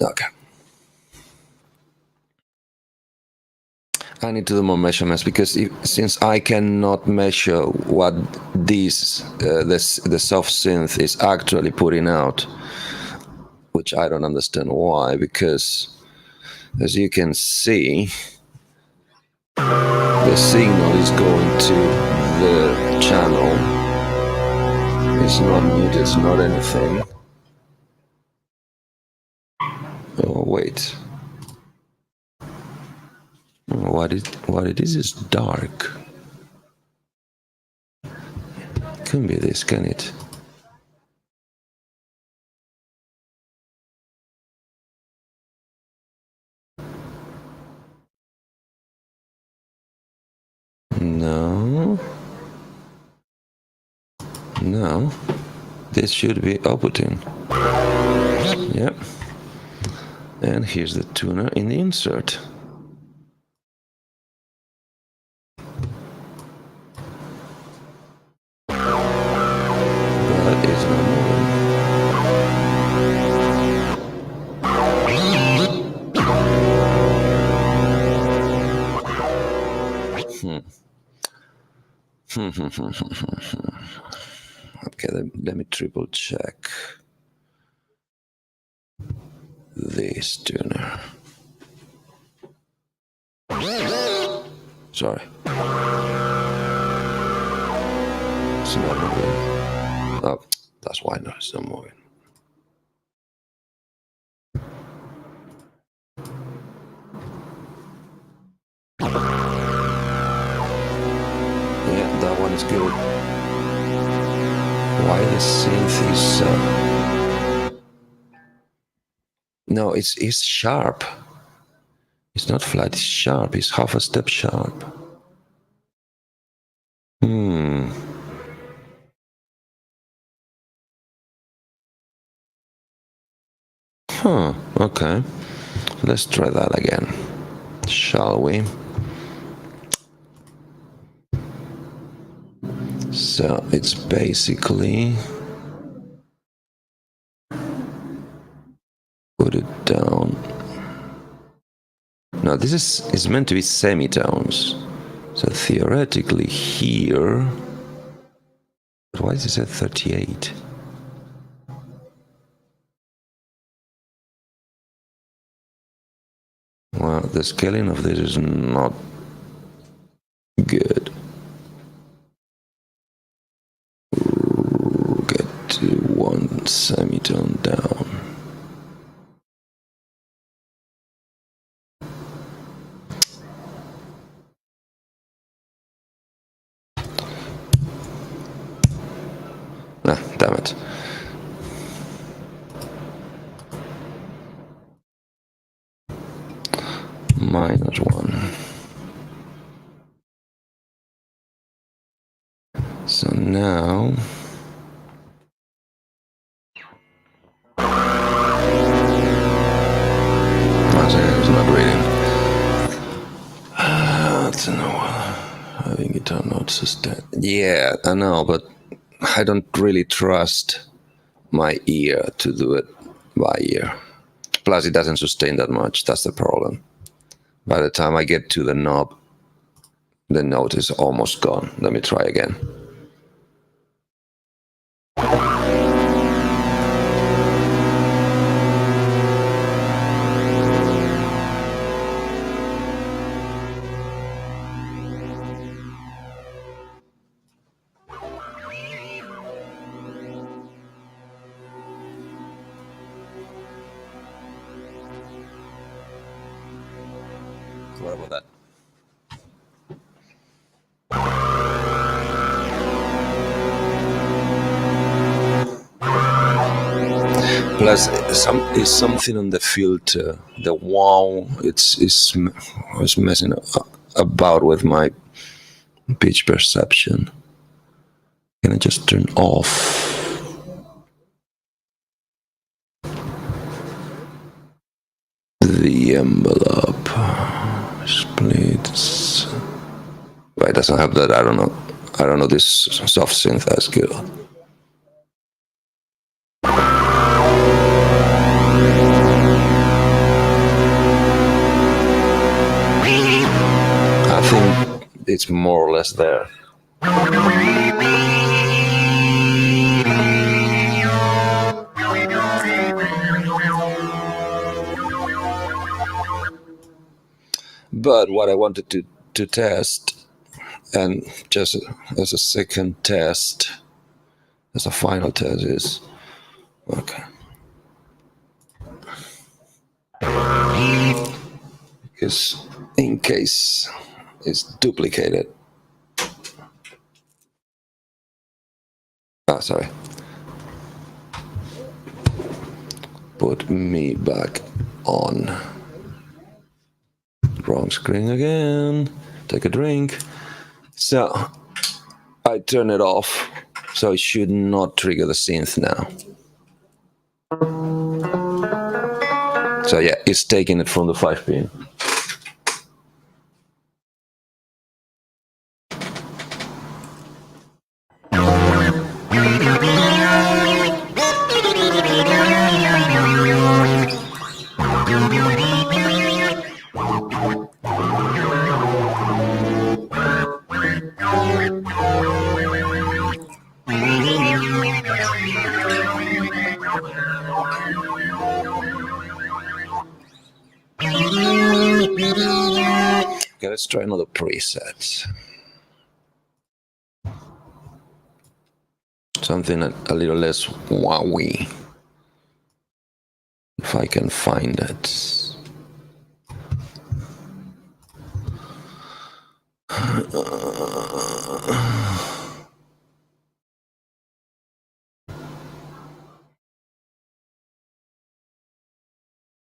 Okay. I need to do more measurements because since I cannot measure what this the soft synth is actually putting out, which I don't understand why, because as you can see, the signal is going to the channel. It's not muted, it's not anything. Oh wait. What it is dark. Couldn't be this, can it? No. No. This should be outputting. Yep. And here's the tuner in the insert. That is not moving. Okay, let me triple check this tuner. Sorry. It's not moving. Oh, that's why it's not moving. Yeah, that one is good. Why the synth is... No, it's sharp. It's not flat, it's sharp. It's half a step sharp. Okay. Let's try that again, shall we? So it's basically put it down. Now this is meant to be semitones. So theoretically here, but why is it at 38? Well, the scaling of this is not good. Get to one semitone down. Ah, damn it. -1. So now it's not reading. I don't know. Having guitar notes sustain. Yeah, I know, but I don't really trust my ear to do it by ear. Plus, it doesn't sustain that much. That's the problem. By the time I get to the knob, the note is almost gone. Let me try again. What about that? Plus, is something on the filter. The wow, it's messing about with my pitch perception. Can I just turn off? The envelope splits. Why it doesn't have that? I don't know. I don't know this soft synth as good. I think it's more or less there. But what I wanted to test, and just as a second test, as a final test, is okay. Because in case it's duplicated. Ah, sorry. Put me back on. Wrong screen again. Take a drink. So I turn it off, so it should not trigger the synth now. So yeah, it's taking it from the 5-pin. Okay, let's try another preset. Something a little less wowie. If I can find it.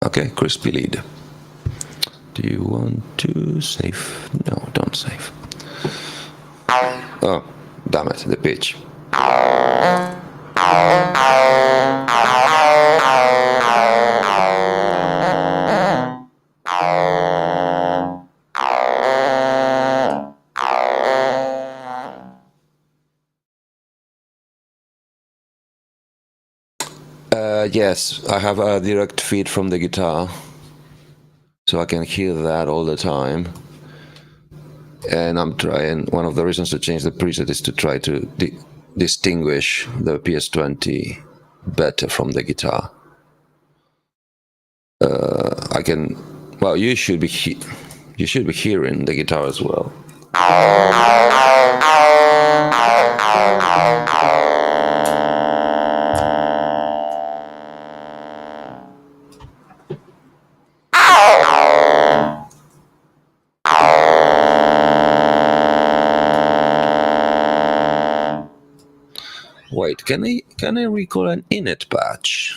Okay, crispy lead. Do you want to save? No, don't save. Oh, damn it, the pitch. 'Cause Yes, I have a direct feed from the guitar, so I can hear that all the time. And I'm trying, one of the reasons to change the preset is to try to distinguish the PS20 better from the guitar. I can, well, you should be hearing the guitar as well. Wait, can I recall an init patch?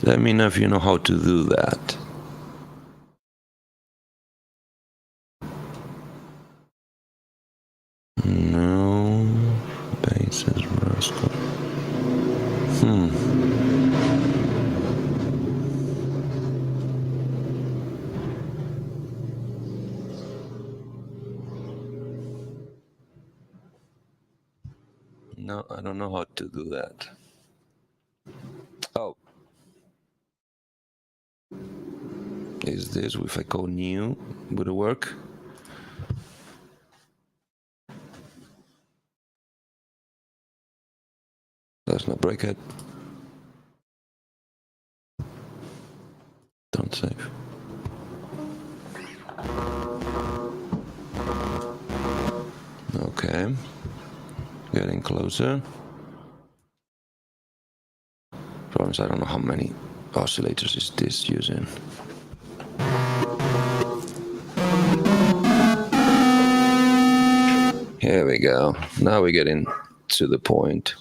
Let me know if you know how to do that. No, bases, Roscoe. No, I don't know how to do that. Oh. Is this, if I go new, would it work? Let's not break it. Don't save. Okay. Getting closer. Problem is, I don't know how many oscillators is this using. Here we go. Now we're getting to the point.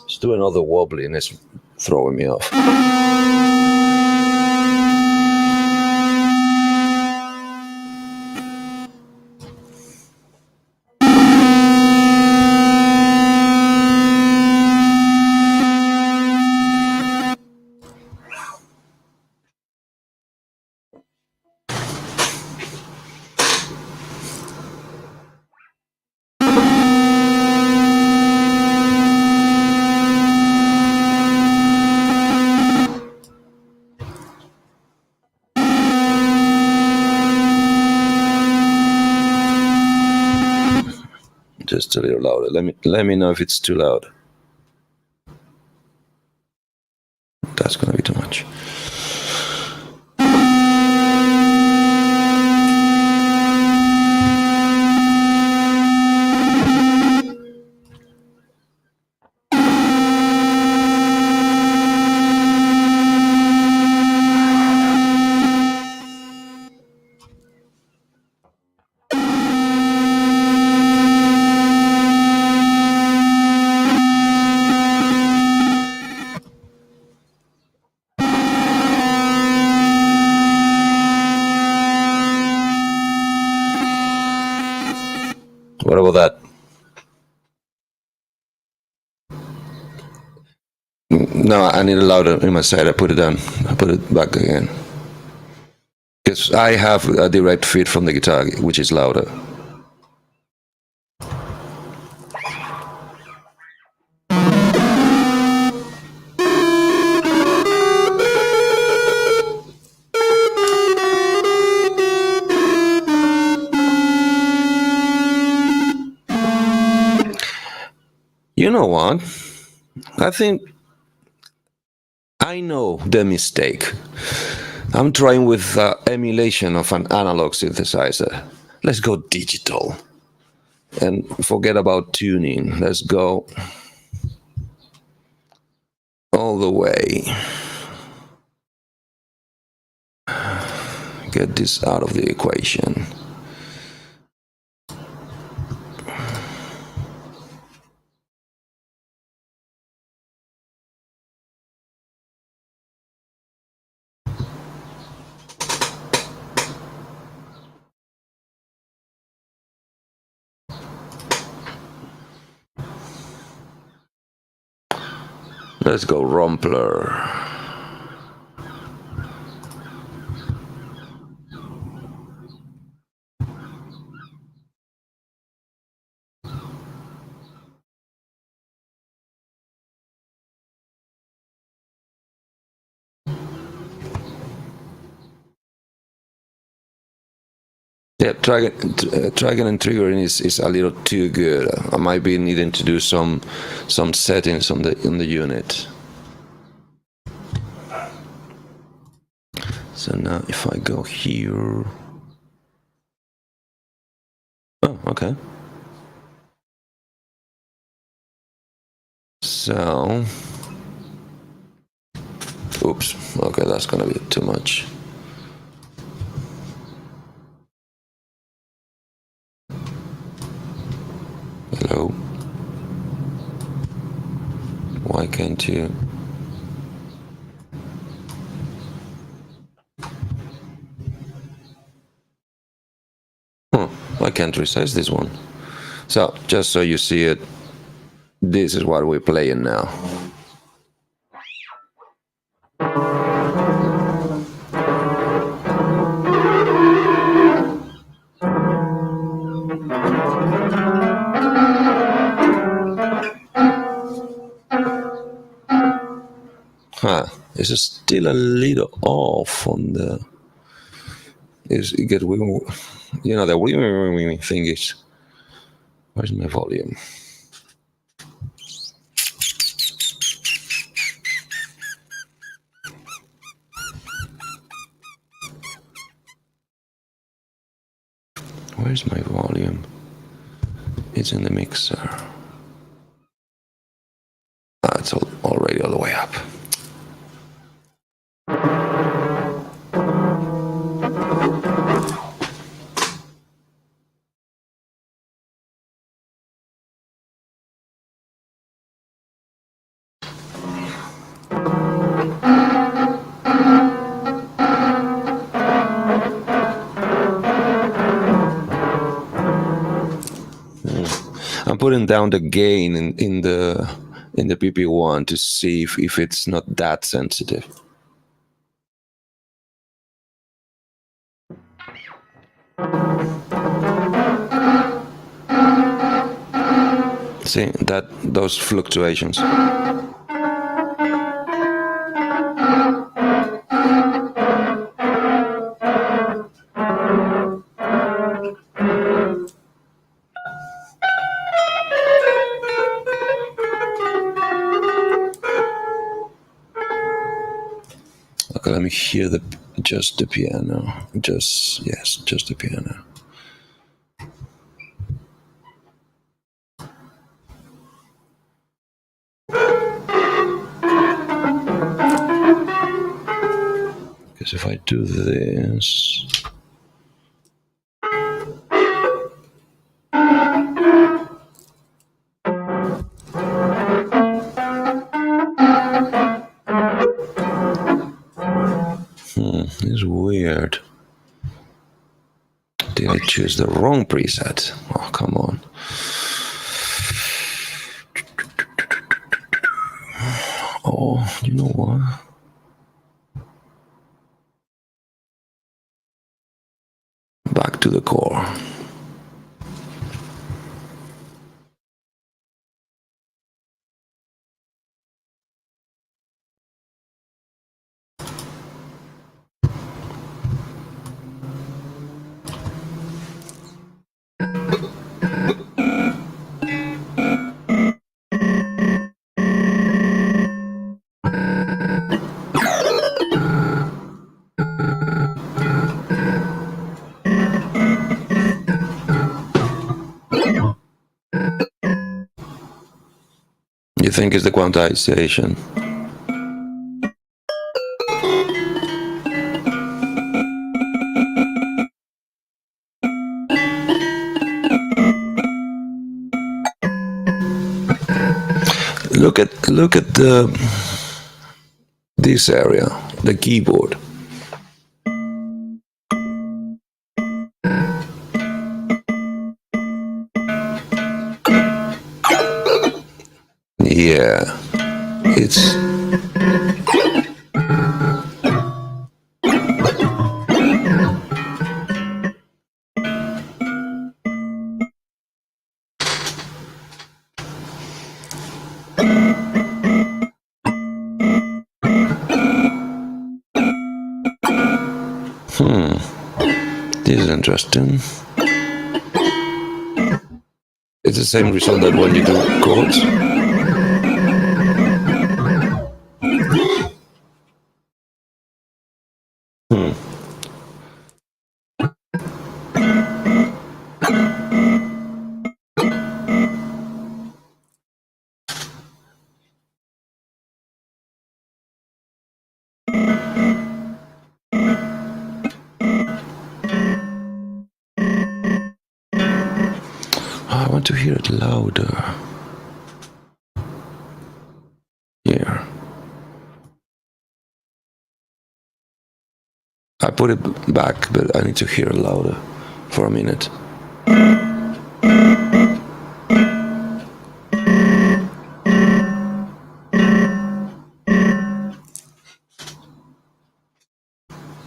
It's doing all the wobbly and it's throwing me off. Just a little louder. Let me know if it's too loud. That's gonna be too much. What about that? No, I need it louder in my side. I put it down. I put it back again. Because I have a direct feed from the guitar, which is louder. You know what? I think I know the mistake. I'm trying with emulation of an analog synthesizer. Let's go digital and forget about tuning. Let's go all the way. Get this out of the equation. Let's go Rompler. Yeah, tracking and triggering is a little too good. I might be needing to do some settings on the unit. So now if I go here, oh, okay. So, oops, okay, that's gonna be too much. Hello? Why can't you? I can't resize this one. So, just so you see it, this is what we're playing now. Huh, this is still a little off on the... It get, you know, the thing is... Where's my volume? Where's my volume? It's in the mixer. Ah, it's already all the way up. I'm putting down the gain in the PP1 to see if it's not that sensitive. See those fluctuations. Okay, let me hear just the piano. Just the piano. Because if I do this, it's weird. Did I choose the wrong preset? Oh, come on. Oh, you know what? Back to the core. You think it's the quantization? Look at this area, the keyboard. Yeah. It's this is interesting. It's the same result that when you do chords. I want to hear it louder. Here. I put it back, but I need to hear it louder for a minute.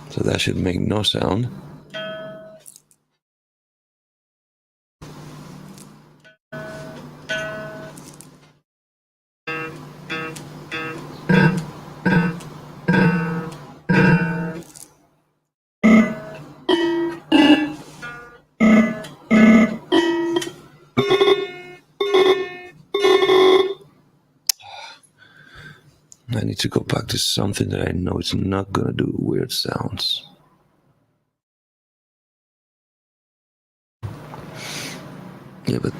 So that should make no sound. I need to go back to something that I know it's not gonna do weird sounds. Yeah, but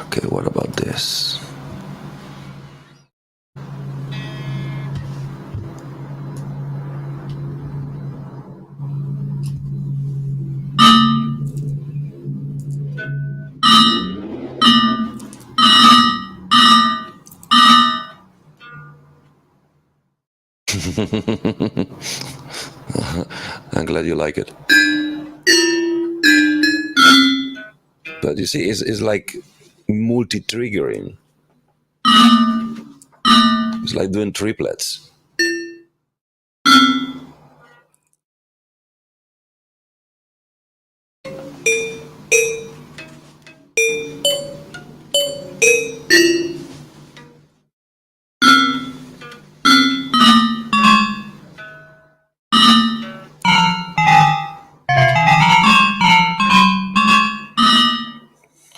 okay, what about this? I'm glad you like it. But you see, it's like multi-triggering. It's like doing triplets.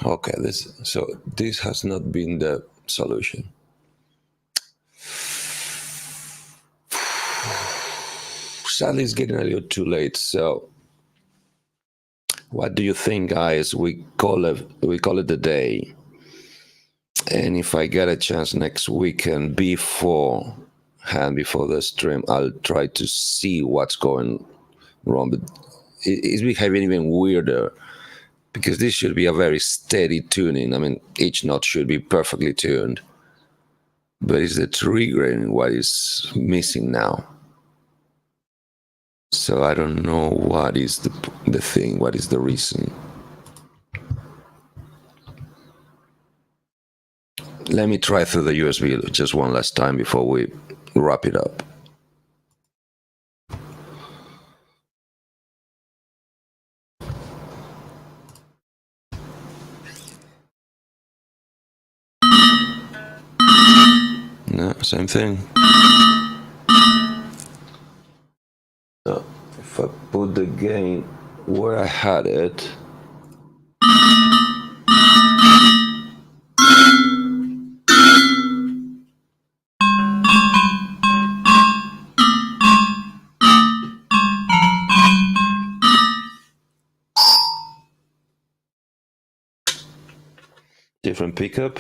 Okay, this has not been the solution. Sadly, it's getting a little too late. So, what do you think, guys? We call it a day. And if I get a chance next weekend before the stream, I'll try to see what's going wrong. But it's behaving even weirder because this should be a very steady tuning. I mean, each note should be perfectly tuned, but it's the triggering what is missing now. So I don't know what is the thing, what is the reason. Let me try through the USB just one last time before we wrap it up. No, same thing. So if I put the gain where I had it, different pickup.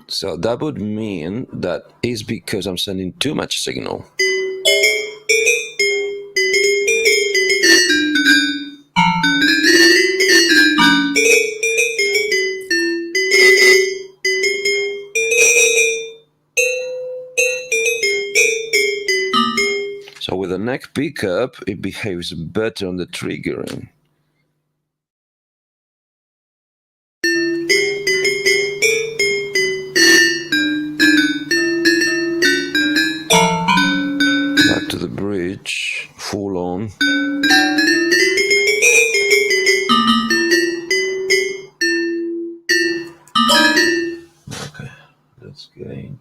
So that would mean that is because I'm sending too much signal. So with the neck pickup, it behaves better on the triggering. switch full on. Okay, that's gain.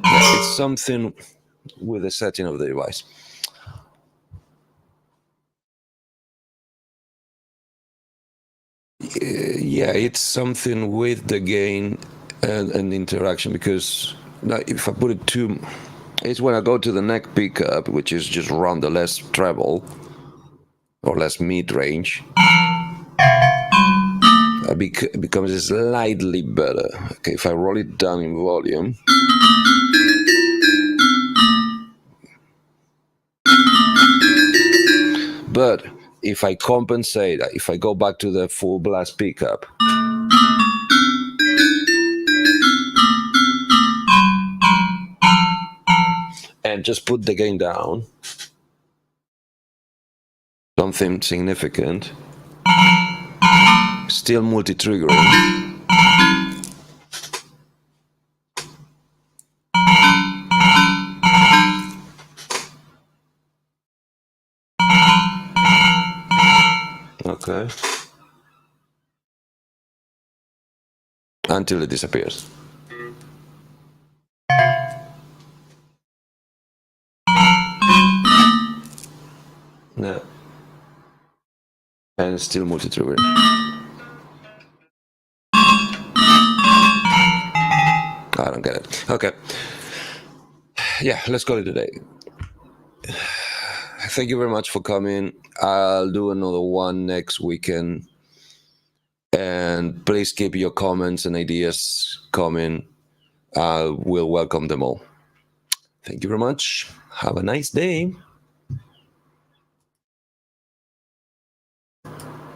Yeah, it's something with the setting of the device. Yeah, it's something with the gain and interaction, because now if I put it too, it's when I go to the neck pickup, which is just around the less treble or less mid range, it becomes slightly better. Okay, if I roll it down in volume, but if I compensate, if I go back to the full blast pickup, and just put the gain down, something significant, still multi-triggering. Okay. Until it disappears. No. And still multi-triggering. I don't get it. Okay. Yeah, let's call it a day. Thank you very much for coming. I'll do another one next weekend. And please keep your comments and ideas coming. We'll welcome them all. Thank you very much. Have a nice day.